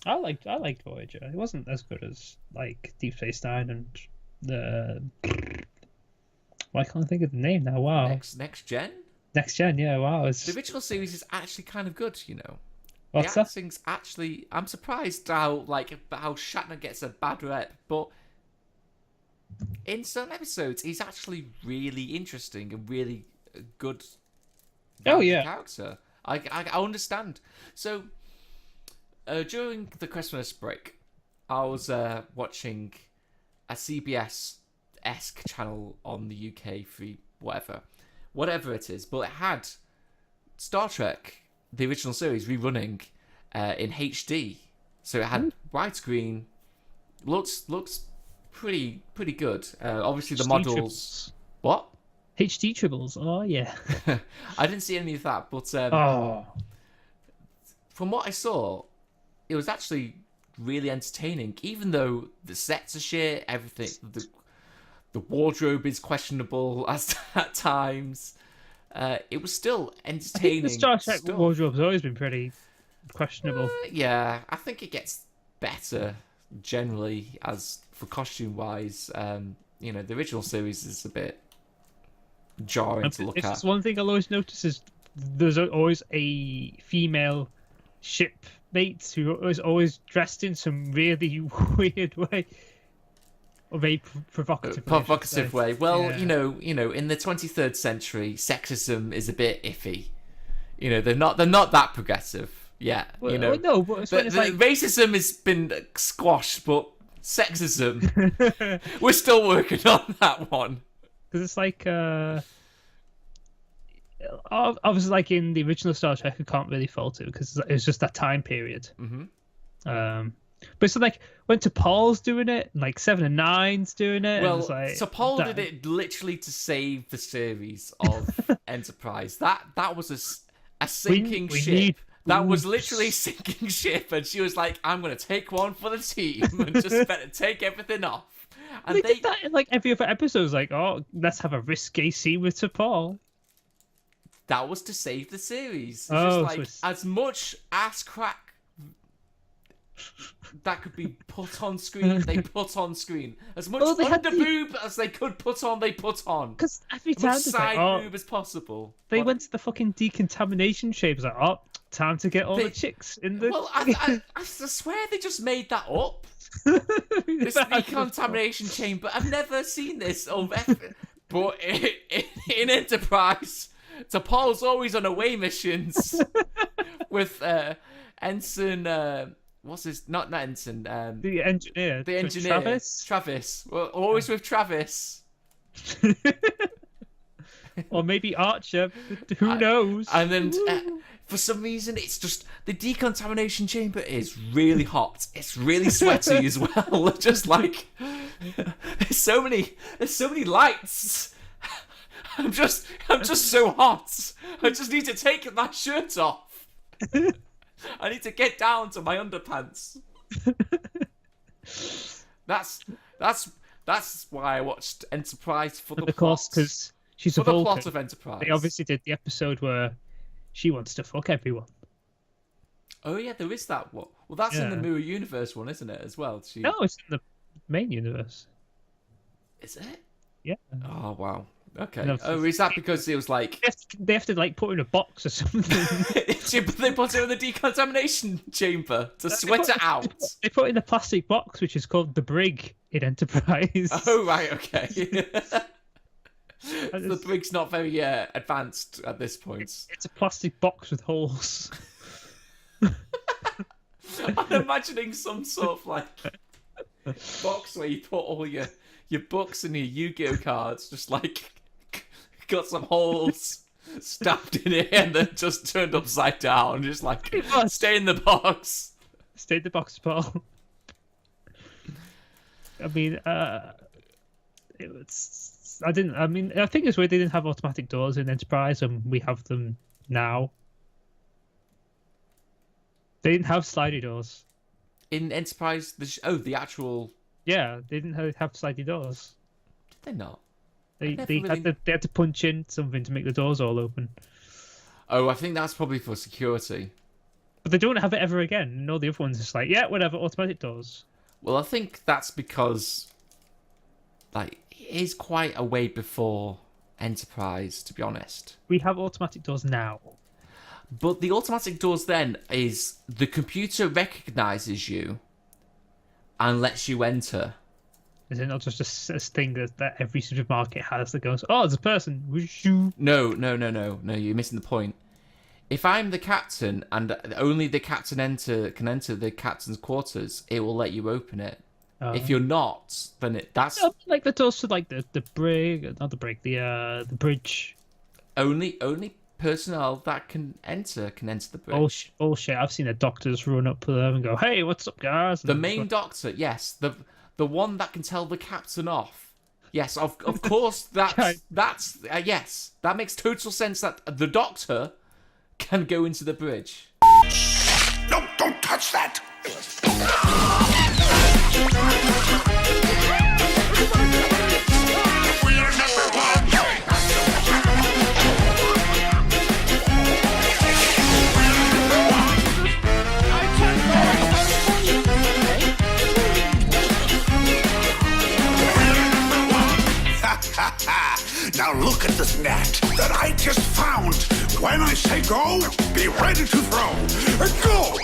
I liked Voyager. It wasn't as good as like Deep Space Nine and the. Why can't I think of the name now? Wow. Next Gen. Next Gen, yeah. Wow. The original series is actually kind of good, you know. What's the that? acting's actually. I'm surprised how Shatner gets a bad rep, but in some episodes he's actually really interesting and really good. Oh yeah. Character. I understand. So during the Christmas break, I was watching a CBS-esque channel on the UK free whatever it is, but it had Star Trek, the original series, rerunning in HD. So it had widescreen. Looks pretty good. Obviously the HD models. triples. What? HD triples. Oh yeah. I didn't see any of that, but from what I saw, it was actually really entertaining. Even though the sets are shit, everything, the wardrobe is questionable at times. It was still entertaining. I think the Star Trek stuff. wardrobe's always been pretty questionable. Yeah, I think it gets better generally as for costume wise. The original series is a bit jarring to look It's at. just one thing I'll always notice is there's always a female shipmate who is always dressed in some really weird way. Or very provocative way. Well, yeah. you know, in the 23rd century, sexism is a bit iffy. You know, they're not that progressive yet. Well, you know, no, but it's when it's like racism has been squashed, but sexism, we're still working on that one. because it's like obviously like in the original Star Trek, I can't really fault it because it was just that time period. Mm-hmm. But it's like when T'Pol's doing it, and like 7 and 9's doing it. Well, and it's like, T'Pol did it literally to save the series of Enterprise. That was a sinking we ship. need That was boots. literally a sinking ship, and she was like, "I'm gonna take one for the team and just better take everything off." And they did that in like every other episode. It's like, oh, let's have a risque scene with T'Pol. that was to save the series. It's Oh, just so like it's- as much ass crack that could be put on screen, they put on screen. As much Well, they had under boob as they could put on, they put on. Because every As time much it's side like, oh, boob as possible. they What- went to the fucking decontamination chamber. It's like, oh, time to get all They- the chicks in the. Well, I swear they just made that up. This decontamination chamber. I've never seen this. But in Enterprise, T'Pol's always on away missions with Ensign. What's his? Not Ensign. The engineer. The engineer. Travis. Travis. Well, always with Travis. Or maybe Archer. Who knows? And then for some reason, it's just the decontamination chamber is really hot. It's really sweaty as well. Just like there's so many lights. I'm just so hot. I just need to take my shirt off. I need to get down to my underpants. That's why I watched Enterprise for the of course, plot. because she's For a the Vulcan. plot of Enterprise. They obviously did the episode where she wants to fuck everyone. Oh yeah, there is that one. Well, that's in the Yeah. Mirror Universe one, isn't it? As well. No, it's in the main universe. Is it? Yeah. Oh wow. Okay. No, Oh, is that because it was like They have to like put her in a box or something. they put her in the decontamination chamber to sweat it out? They put her in a plastic box, which is called the brig in Enterprise. Oh right, okay. The brig's not very advanced at this point. It's a plastic box with holes. I'm imagining some sort of like box where you put all your books and your Yu-Gi-Oh cards, just like got some holes stuffed in it and then just turned upside down, just like stay in the box. Stay in the box, Paul. I mean, I didn't. I mean, I think it's weird they didn't have automatic doors in Enterprise, and we have them now. They didn't have slidey doors. In Enterprise, the actual. Yeah, they didn't have slidey doors. Did they not? They had to punch in something to make the doors all open. Oh, I think that's probably for security. But they don't have it ever again. No, the other ones just like, yeah, whatever, automatic doors. Well, I think that's because, like, it is quite a way before Enterprise, to be honest. We have automatic doors now. But the automatic doors then is the computer recognises you and lets you enter. Is it not just a thing that every supermarket has that goes, oh, there's a person. No, you're missing the point. If I'm the captain and only the captain can enter the captain's quarters, it will let you open it. If you're not, then that's like the doors to like the brig, not the brig, the bridge. Only personnel that can enter the bridge. Bullshit! I've seen the doctors run up to them and go, "Hey, what's up, guys?" The main doctor, yes, the one that can tell the captain off. Yes, of course, that's yes, that makes total sense. That the doctor can go into the bridge. No, don't touch that! We're number one! Now look at this net that I just found. When I say go, be ready to throw. Go!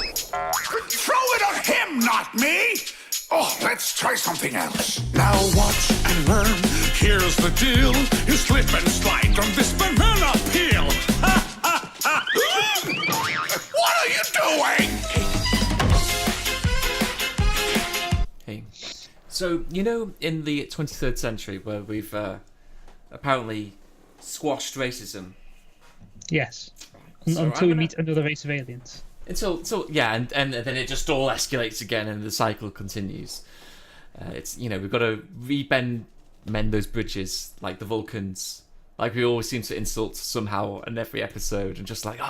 Throw it on him, not me! Oh, let's try something else. Now watch and learn. Here's the deal. You slip and slide on this banana peel. What are you doing? Hey. So, you know, in the 23rd century where we've apparently squashed racism. Yes. So until we meet another race of aliens. Until yeah, and then it just all escalates again, and the cycle continues. It's we've got to mend those bridges like the Vulcans, like we always seem to insult somehow in every episode, and just like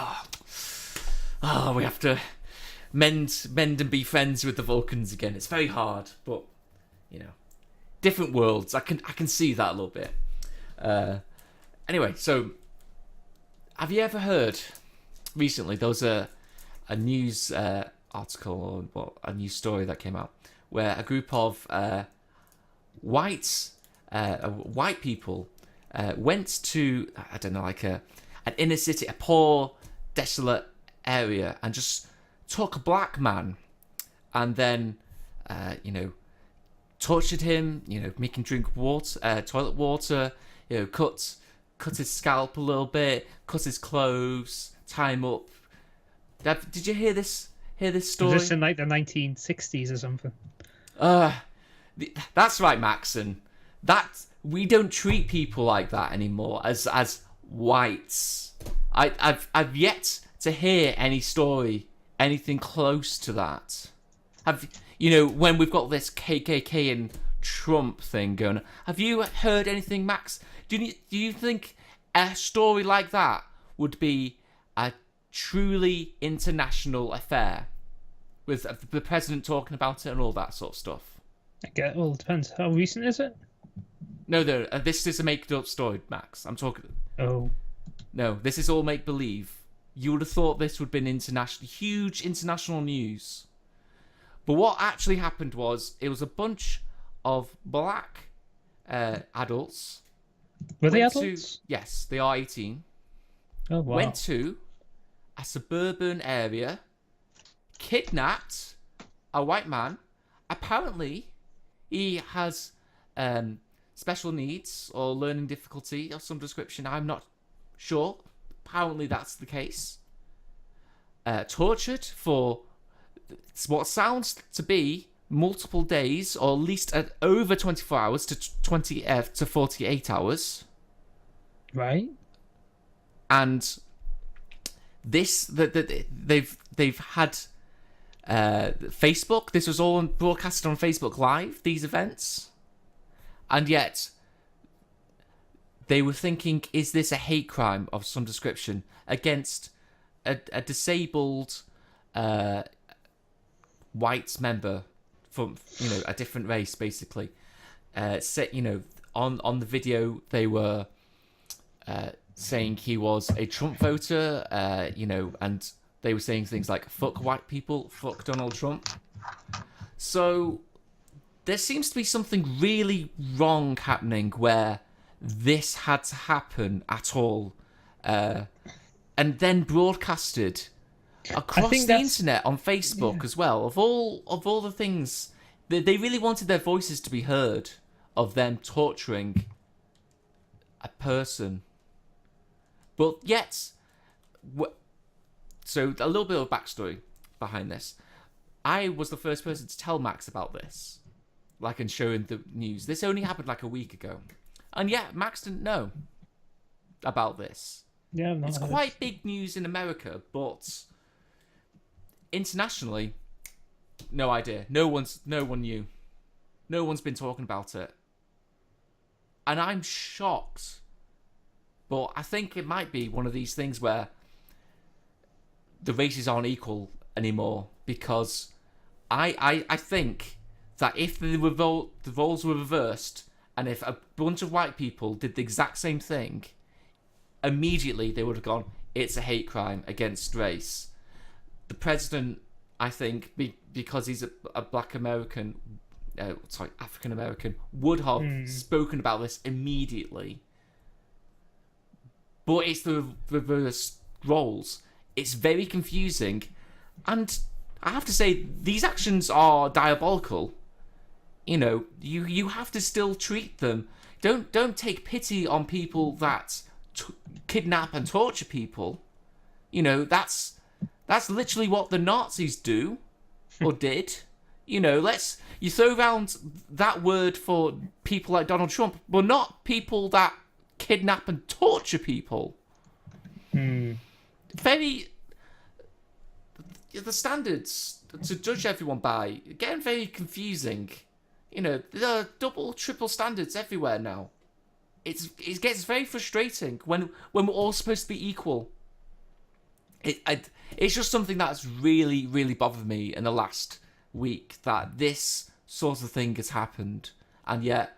we have to mend and be friends with the Vulcans again. It's very hard, but different worlds. I can see that a little bit. Anyway, so have you ever heard recently there was a news article or a news story that came out where a group of white people went to an inner city, a poor, desolate area, and just took a black man and then tortured him, make him drink toilet water, cut his scalp a little bit, cut his clothes, tie him up. Did you hear this story? Was this in like the 1960s or something? That's right, Maxon. That we don't treat people like that anymore as whites. I've yet to hear any story anything close to that. When we've got this KKK and Trump thing going on, have you heard anything, Max? Do you think a story like that would be a truly international affair with the president talking about it and all that sort of stuff? Well, it depends. How recent is it? No, this is a make-up story, Max. I'm talking. Oh. No, this is all make-believe. You would have thought this would have been huge international news. But what actually happened was it was a bunch of black adults. Were they adults? Yes, they are 18. Oh, wow. Went to a suburban area, kidnapped a white man. Apparently, he has special needs or learning difficulty of some description. I'm not sure. Apparently, that's the case. Tortured for what sounds to be multiple days, or at least over 24 hours to 48 hours. Right. And this they've had Facebook. This was all broadcasted on Facebook Live. These events, and yet they were thinking, is this a hate crime of some description against a disabled white member from, you know, a different race, basically. You know, on the video, they were saying he was a Trump voter, you know, and they were saying things like, fuck white people, fuck Donald Trump. So there seems to be something really wrong happening where this had to happen at all, and then broadcasted across the internet on Facebook as well. Of all the things, they really wanted their voices to be heard of them torturing a person. But yet, so a little bit of backstory behind this. I was the first person to tell Max about this, like, and showing the news. This only happened like a week ago. And yeah, Max didn't know about this. Yeah, it's quite big news in America, but internationally, no idea. No one knew. No one's been talking about it. And I'm shocked. But I think it might be one of these things where the races aren't equal anymore, because I think that if the roles were reversed, and if a bunch of white people did the exact same thing, immediately they would have gone, it's a hate crime against race. The president, I think, because he's a black American, African American, would have spoken about this immediately. But it's the reverse roles. It's very confusing. And I have to say, these actions are diabolical. You know, you have to still treat them. Don't take pity on people that kidnap and torture people. You know, that's literally what the Nazis do or did. You know, you throw around that word for people like Donald Trump, but not people that kidnap and torture people. Very, the standards to judge everyone by getting very confusing. You know, there are double, triple standards everywhere now. It gets very frustrating when we're all supposed to be equal. It's just something that's really, really bothered me in the last week, that this sort of thing has happened, and yet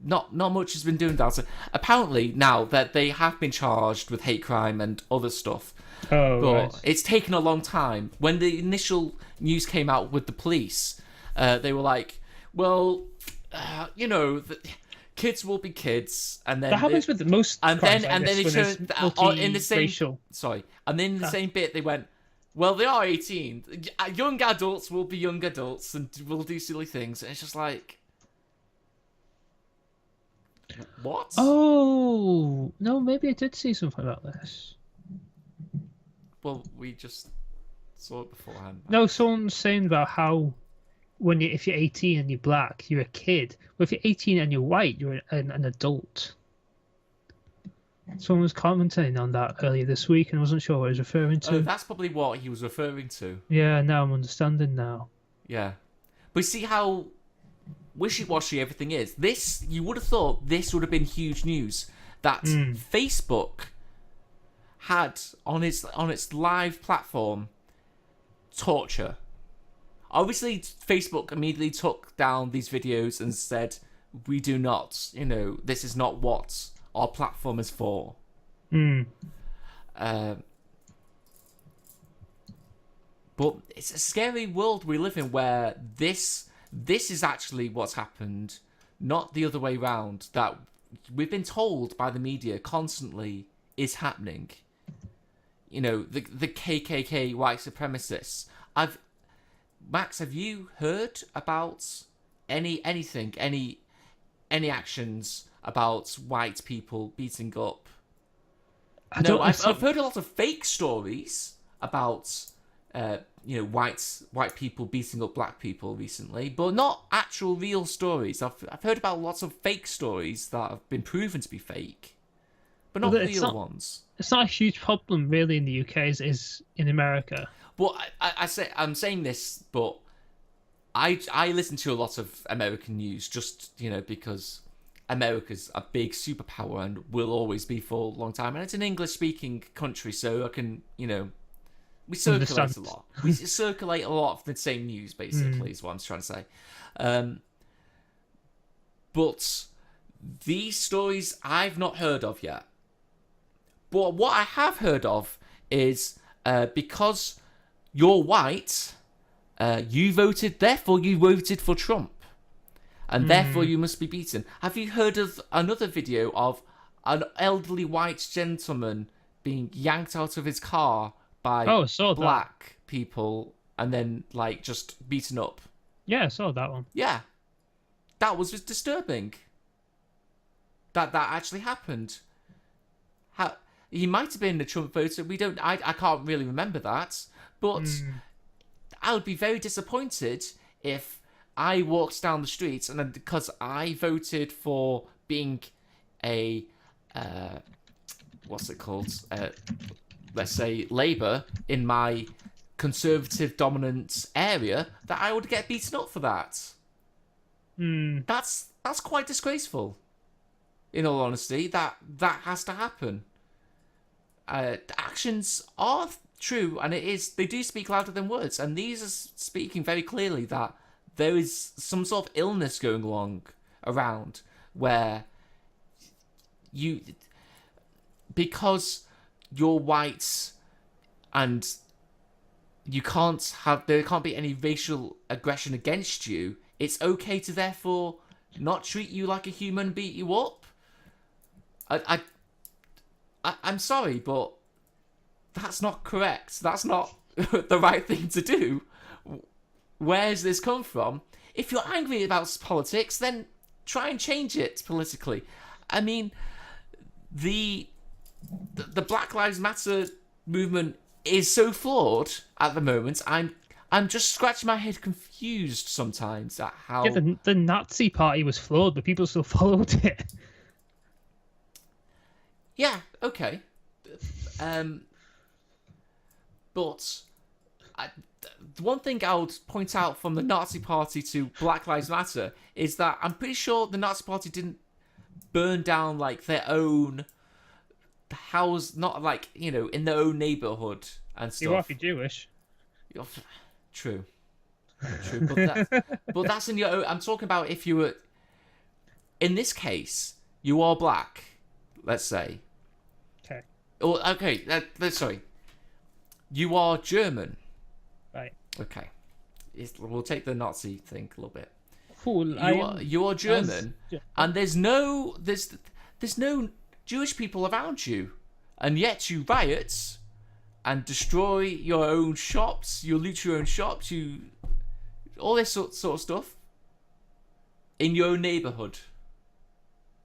not much has been doing that. So apparently now that they have been charged with hate crime and other stuff, but it's taken a long time. When the initial news came out with the police, they were like, well, you know, kids will be kids, and then that happens with most and crimes, then they turned in the same and then in the same bit they went, well, they are 18. Young adults will be young adults and will do silly things, and it's just like, what? Oh no, maybe I did see something about this. Well, we just saw it beforehand. No, someone's saying about how if you're 18 and you're black, you're a kid. Well, if you're 18 and you're white, you're an adult. Someone was commenting on that earlier this week, and I wasn't sure what he was referring to. Oh, that's probably what he was referring to. Yeah, now I'm understanding now. Yeah. But see how wishy-washy everything is. This, you would have thought this would have been huge news, that Facebook had on its live platform torture. Obviously, Facebook immediately took down these videos and said, we do not, you know, this is not what our platform is for. But it's a scary world we live in, where this is actually what's happened, not the other way round, that we've been told by the media constantly is happening. You know, the KKK white supremacists. Max, have you heard about any actions about white people beating up? I've heard a lot of fake stories about you know, white people beating up black people recently, but not actual real stories. I've heard about lots of fake stories that have been proven to be fake, but not real ones. It's not a huge problem really in the UK as it is in America. Well, I'm saying this, but I listen to a lot of American news, just, you know, because America's a big superpower and will always be for a long time. And it's an English-speaking country, so I can, we circulate a lot. We circulate a lot of the same news, basically, is what I'm trying to say. But these stories I've not heard of yet. But what I have heard of is because you're white, you voted for Trump. And therefore you must be beaten. Have you heard of another video of an elderly white gentleman being yanked out of his car by black people and then, like, just beaten up? Yeah, I saw that one. Yeah. That was just disturbing. That actually happened. He might have been a Trump voter. I can't really remember that. But I would be very disappointed if I walked down the streets and because I voted for being a what's it called? Let's say Labour in my conservative dominant area, that I would get beaten up for that. That's quite disgraceful. In all honesty, that has to happen. Actions are true, and they do speak louder than words, and these are speaking very clearly that there is some sort of illness going along around where because you're white and there can't be any racial aggression against you, it's okay to therefore not treat you like a human, beat you up. I'm sorry, but that's not correct. That's not the right thing to do. Where's this come from? If you're angry about politics, then try and change it politically. I mean, the Black Lives Matter movement is so flawed at the moment. I'm just scratching my head confused sometimes at how... Yeah, the Nazi party was flawed, but people still followed it. Yeah, okay. But the one thing I would point out from the Nazi Party to Black Lives Matter is that I'm pretty sure the Nazi Party didn't burn down, like, their own house, not, like, in their own neighborhood and stuff. You are if you're Jewish. True. But that's in your own... I'm talking about if you were... In this case, you are black, let's say. Okay. Okay, sorry. You are German. Right. Okay. We'll take the Nazi thing a little bit. Cool. You are German, and there's no Jewish people around you, and yet you riot and destroy your own shops, you loot your own shops, all this sort of stuff in your own neighborhood.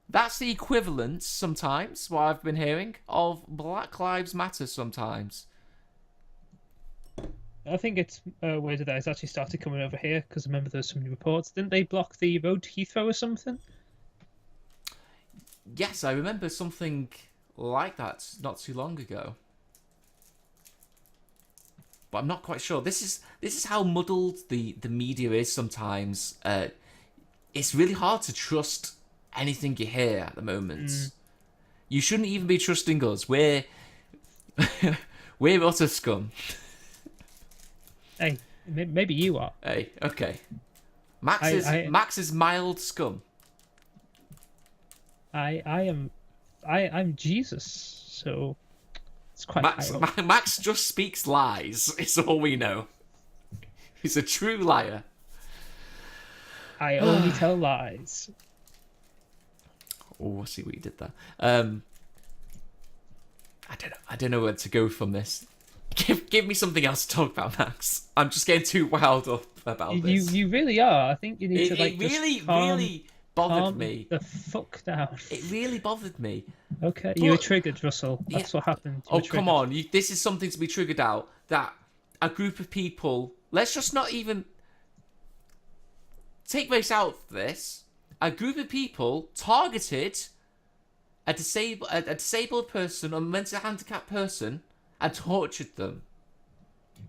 That's the equivalent sometimes, what I've been hearing, of Black Lives Matter sometimes. I think it's weird that it's actually started coming over here, because I remember there was some reports. Didn't they block the road to Heathrow or something? Yes, I remember something like that not too long ago. But I'm not quite sure. This is how muddled the media is sometimes. It's really hard to trust anything you hear at the moment. You shouldn't even be trusting us. We're utter scum. Hey, maybe you are. Hey, okay. Max is mild scum. I'm Jesus, so it's quite... Max just speaks lies. It's all we know. He's a true liar. I only tell lies. Oh, I see what you did there. I don't know where to go from this. Give me something else to talk about, Max. I'm just getting too wound up about this. You really are. I think you need to like. It really bothered me. The fuck down. It really bothered me. Okay, you were triggered, Russell. That's what happened. Oh, come on. This is something to be triggered out. That a group of people... Let's just not even... Take race out of this. A group of people targeted a disabled person or mentally handicapped person and tortured them.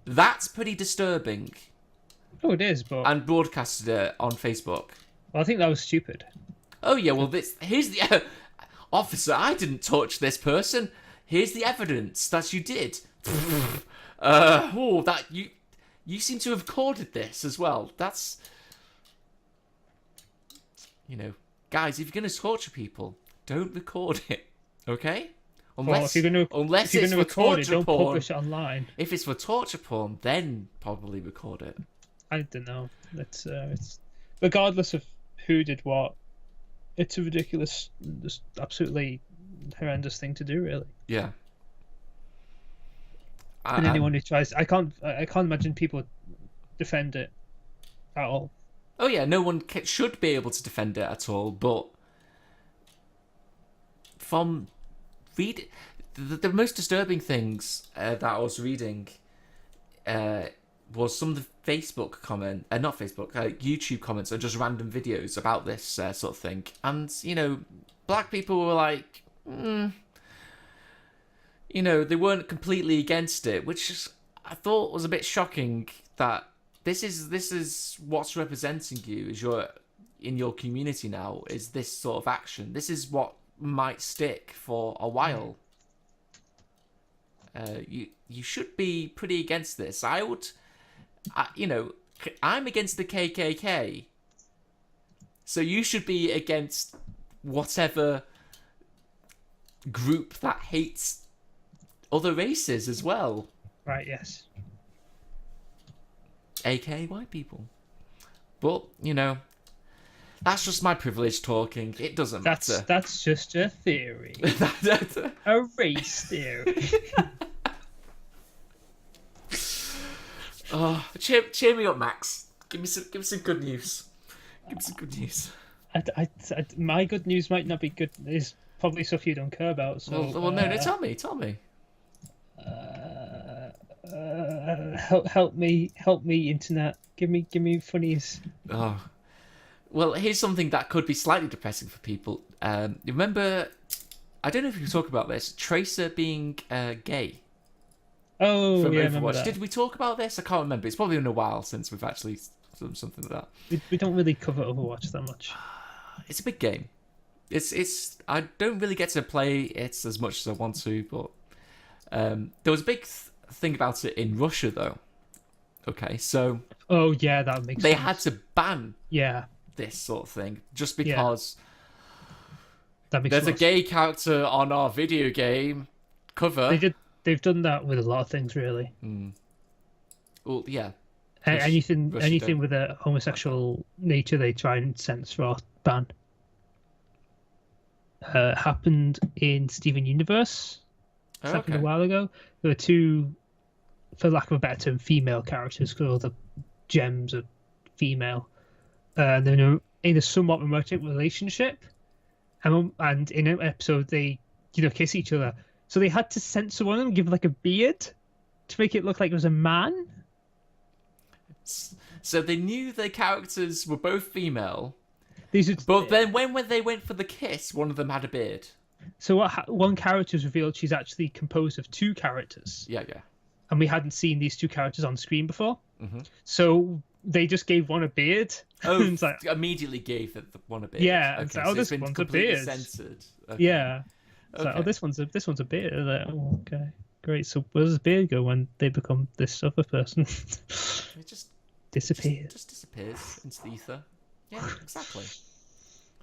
That's pretty disturbing. Oh, it is, but... And broadcasted it on Facebook. Well, I think that was stupid. Oh yeah, well here's the officer. I didn't touch this person. Here's the evidence that you did. That you seem to have recorded this as well. That's, guys, if you're gonna torture people, don't record it, okay? Unless if you're gonna record it, don't porn. publish it online. If it's for torture porn, then probably record it. I don't know. It's regardless of who did what. It's a ridiculous, just absolutely horrendous thing to do, really. Yeah. And anyone who tries, I can't imagine people defend it at all. Oh yeah, no one should be able to defend it at all. But from read the most disturbing things that I was reading was some of the Facebook comment, not Facebook, YouTube comments on just random videos about this sort of thing, and black people were like, they weren't completely against it, which I thought was a bit shocking. That this is what's representing you as in your community now, is this sort of action. This is what might stick for a while. You should be pretty against this. I'm against the KKK, so you should be against whatever group that hates other races as well. Right, yes. AKA white people. But, that's just my privilege talking. It doesn't matter. That's just a theory. A race theory. Oh, cheer me up, Max. Give me some good news. Give me some good news. My good news might not be good. It's probably stuff you don't care about. So, no, tell me. Help me, internet. Give me funnies. Oh, well, here's something that could be slightly depressing for people. Remember, I don't know if you talk about this, Trancer being gay. Oh, from yeah, Overwatch. Did we talk about this? I can't remember. It's probably been a while since we've actually done something like that. We don't really cover Overwatch that much. It's a big game. It's. I don't really get to play it as much as I want to, but there was a big thing about it in Russia, though. Okay, so. Oh yeah, that makes. They sense. had to ban. Yeah. This sort of thing just because. Yeah. There's a gay character on our video game cover. They've done that with a lot of things, really. Well, yeah. Anything with a homosexual nature, they try and censor or ban. Happened in Steven Universe. Happened a while ago. There were two, for lack of a better term, female characters, because all the gems are female. They're in a somewhat romantic relationship, and in an episode they, kiss each other. So they had to censor one of them, give like a beard to make it look like it was a man. So they knew the characters were both female, but then when they went for the kiss, one of them had a beard. So one character is revealed she's actually composed of two characters. Yeah. And we hadn't seen these two characters on screen before. Mm-hmm. So they just gave one a beard. Oh, immediately gave one a beard. Yeah, okay, it's like, this one's a beard. Censored. Okay. Yeah. It's like, this one's a beard. Like, oh, okay, great. So where does the beard go when they become this other person? It just disappears. Just disappears into the ether. Yeah, exactly.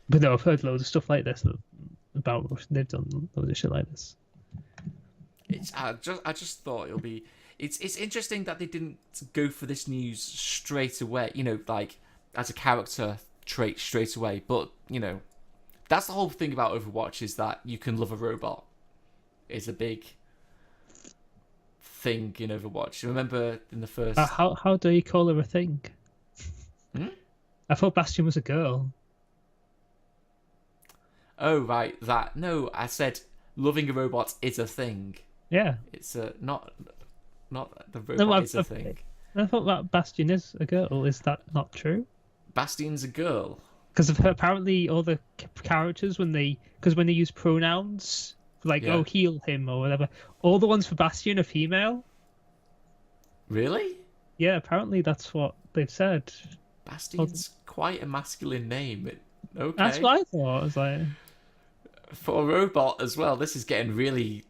But no, I've heard loads of stuff like this about Rush. They've done loads of shit like this. I just thought it'll be. It's interesting that they didn't go for this news straight away. Like as a character trait straight away. But that's the whole thing about Overwatch, is that you can love a robot. It's a big thing in Overwatch. Remember in the first. How do you call her a thing? I thought Bastion was a girl. Oh right, that no. I said loving a robot is a thing. Yeah. It's not the robot is a thing. I thought that Bastion is a girl. Is that not true? Bastion's a girl. Because apparently all the characters, when they use pronouns, like, heal him or whatever, all the ones for Bastion are female. Really? Yeah, apparently that's what they've said. Bastion's quite a masculine name. Okay. That's what I thought. I was like, For a robot as well, this is getting really...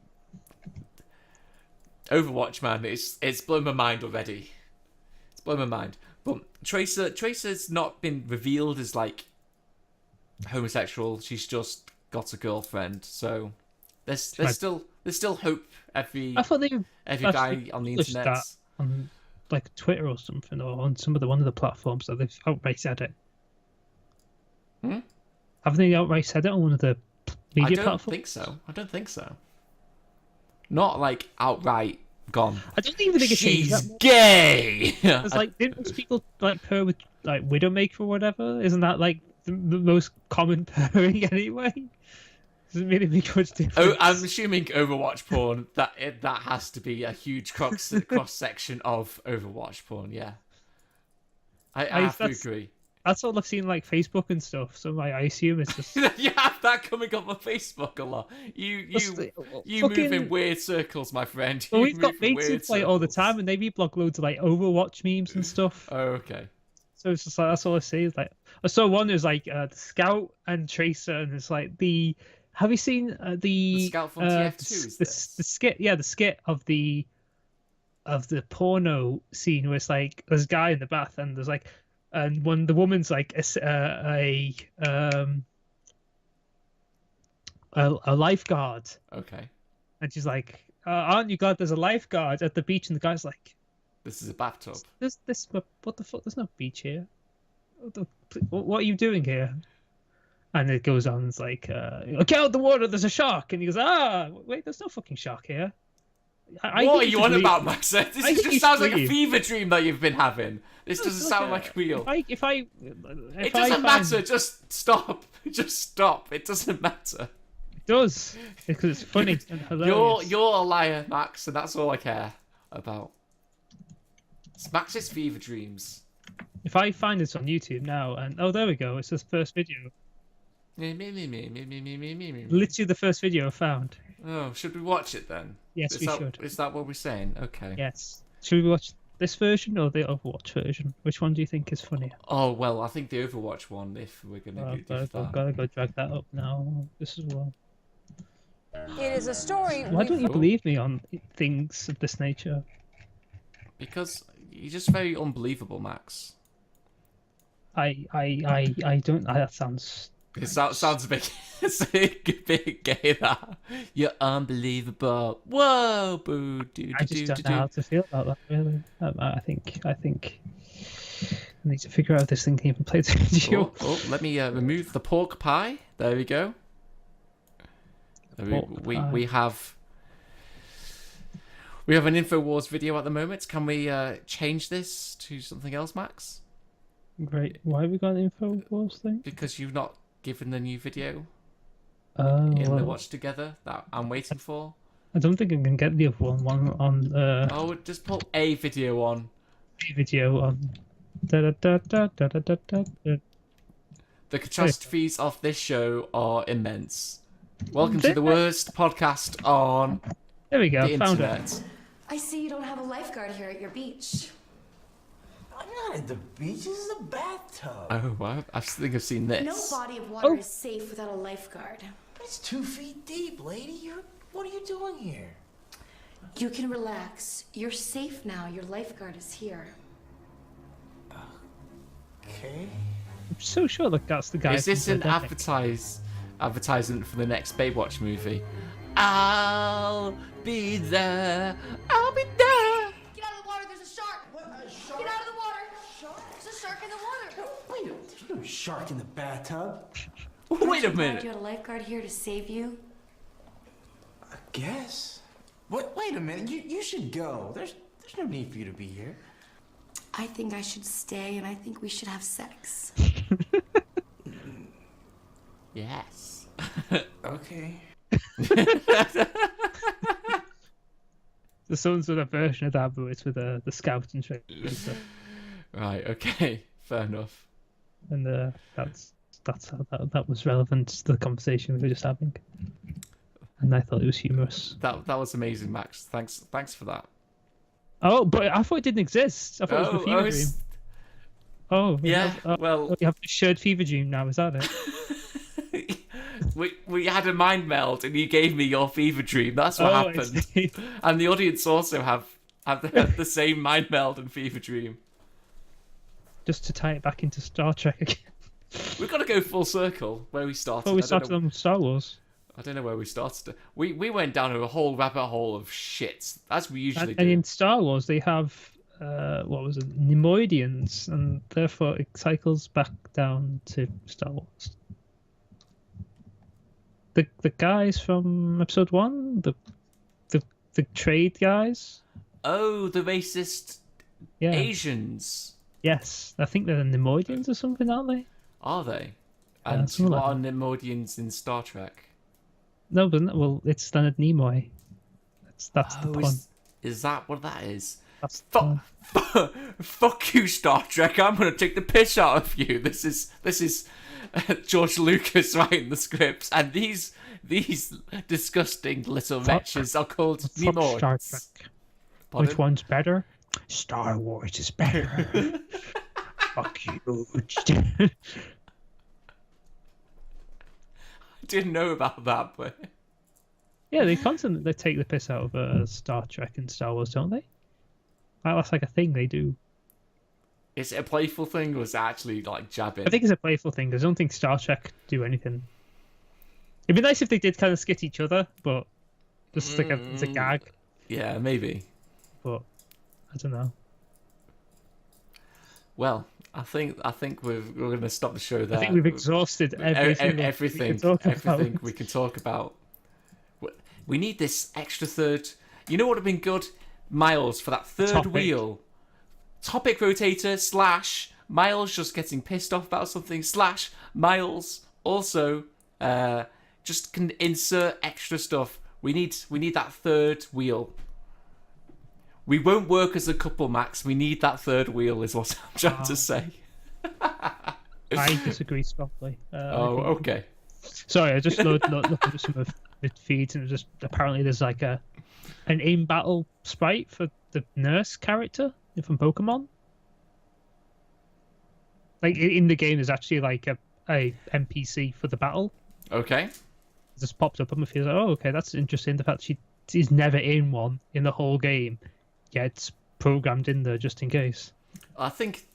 Overwatch, man, it's blown my mind already. It's blown my mind. But Tracer's not been revealed as, like, homosexual. She's just got a girlfriend. So there's still hope. I thought they every guy on the published internet. that on like Twitter or something, or on one of the platforms that they've outright said it. Haven't they outright said it on one of the media platforms? I don't think so. Not like outright gone. I don't even think it's She's gay. It's like, didn't most people like purr with like Widowmaker or whatever? Isn't that like the most common purring anyway? Doesn't really make much difference. Oh, I'm assuming Overwatch porn. That has to be a huge cross section of Overwatch porn. Yeah, I have to agree. That's all I've seen, like Facebook and stuff. So I assume it's just You have that coming up on Facebook a lot. You move in weird circles, my friend. Well, we've got mates who play all the time, and they reblog loads of like Overwatch memes and stuff. Oh, okay. So it's just like that's all I see. Is like I saw one who's like the Scout and Tracer, and it's like the. Have you seen the Scout from TF2? The skit? Yeah, the skit of the porno scene where it's like there's a guy in the bath, and there's like. And when the woman's like a lifeguard, okay, and she's like, "Aren't you glad there's a lifeguard at the beach?" And the guy's like, "This is a bathtub. What the fuck? There's no beach here. What are you doing here?" And it goes on. It's like, "Get out the water. There's a shark." And he goes, wait, there's no fucking shark here." What are you on about, Max? This just sounds like a fever dream that you've been having. This doesn't sound like real. It doesn't matter. Just stop. Just stop. It doesn't matter. It does because it's funny and hilarious. You're a liar, Max, and that's all I care about. It's Max's fever dreams. If I find this on YouTube now, and there we go. It's this first video. Literally the first video I found. Oh, should we watch it then? Yes, we should. Is that what we're saying? Okay. Yes. Should we watch this version or the Overwatch version? Which one do you think is funnier? Oh, well, I think the Overwatch one, if we're going to do that. I've got to go drag that up now. This is one. It is a story. Why don't you believe me on things of this nature? Because you're just very unbelievable, Max. I don't... That sounds... It sounds a bit, bit gay, that. You're unbelievable. Whoa, boo, I just don't know how to feel about that, really. I think I need to figure out if this thing can even play the video. Let me remove the pork pie. There we go. We have an InfoWars video at the moment. Can we change this to something else, Max? Great. Why have we got an InfoWars thing? Because you've not given the new video in the watch together that I'm waiting for. I don't think I can get the other one on. Oh, just put a video on. A video on. The catastrophes of this show are immense. Welcome to the worst podcast on there we go, the found internet. it. I see you don't have a lifeguard here at your beach. I'm not at the beach. This is a bathtub. Oh, wow. I think I've seen this. No body of water is safe without a lifeguard. It's 2 feet deep, lady. What are you doing here? You can relax. You're safe now. Your lifeguard is here. Okay. I'm so sure that's the guy. Is this an Pandemic. advertisement for the next Baywatch movie? I'll be there. I'll be there. Get out of the water. There's a shark. What? A shark? Get out of the water. Shark? There's a shark in the water. Wait a minute. There's no shark in the bathtub. Wait a Aren't you glad minute. you had a lifeguard here to save you? I guess. What? Wait a minute. You should go. There's no need for you to be here. I think I should stay, and I think we should have sex. Yes. Okay. There's some sort of version of that, but it's with the scout and shit. Right. Okay. Fair enough. And that's how that was relevant to the conversation we were just having. And I thought it was humorous. That was amazing, Max. Thanks for that. Oh, but I thought it didn't exist. I thought it was a fever dream. Oh, Yeah, well, you have a shared fever dream now. Is that it? we had a mind meld, and you gave me your fever dream. That's what I happened. see. And the audience also have the same mind meld and fever dream. Just to tie it back into Star Trek again. We've got to go full circle where we started. Oh, we I don't started know- on Star Wars. I don't know where we started. We went down a whole rabbit hole of shit, as we usually And do. in Star Wars, they have what was it, Nemoidians, and therefore it cycles back down to Star Wars. The guys from Episode 1, the trade guys. Oh, the racist Yeah. Asians. Yes, I think they're the Nemoidians or something, aren't they? Are they? And something what like are Nemoidians in Star Trek? No, but well, it's Leonard Nimoy. That's the Oh, pun. is that what that is? That's the pun. Fuck you, Star Trek! I'm gonna take the piss out of you. This is George Lucas writing the scripts, and these disgusting little wretches are called Fuck Star Nemoids. Trek. Pardon? Which one's better? Star Wars is better. Fuck you. I didn't know about that, but Yeah, they constantly take the piss out of Star Trek and Star Wars, don't they? That's like a thing they do. is it a playful thing or is it actually like jabbing? I think it's a playful thing because I don't think Star Trek do anything. It'd be nice if they did kind of skit each other, but just like it's a gag. Yeah, maybe. But I don't know. Well, I think we're going to stop the show there. I think we've exhausted everything. Everything we can talk about. We need this extra third. You know what would have been good? Miles for that third Topic. wheel. Topic rotator / Miles just getting pissed off about something / Miles also just can insert extra stuff. We need that third wheel. We won't work as a couple, Max. We need that third wheel, is what I'm trying to say. I disagree strongly. Okay. Sorry, I just looked at some of the feeds, and it was just apparently there's like an aim battle sprite for the nurse character from Pokemon. Like in the game, there's actually like a NPC for the battle. Okay. It just popped up on my feed. Like, oh, okay, that's interesting. The fact she's never in one in the whole game, yeah, it's programmed in there just in case. I think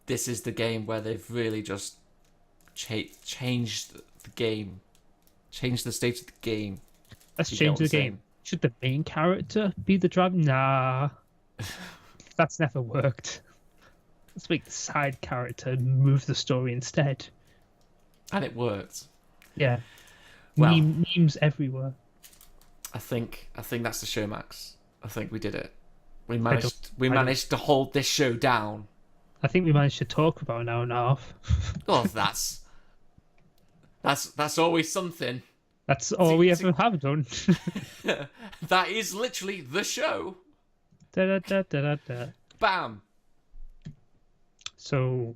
this is the game where they've really just changed the game, changed the state of the game. Let's You get change what the I'm game. saying? Should the main character be the driver? Nah, that's never worked. Let's make the side character move the story instead. And it worked. Yeah. Well- Memes everywhere. I think that's the show, Max. I think we did it. We don't- managed to hold this show down. I think we managed to talk for about an hour and a half. Oh, that's always something. That's all we ever have done. That is literally the show. Da, da, da, da, da, da. Bam. So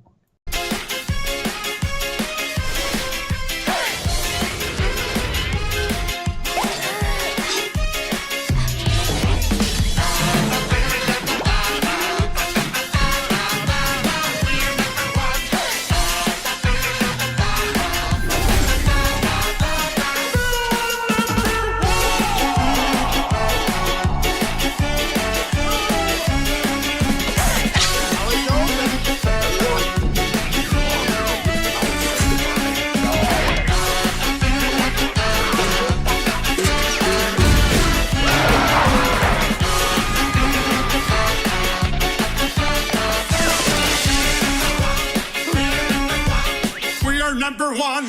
We are number one.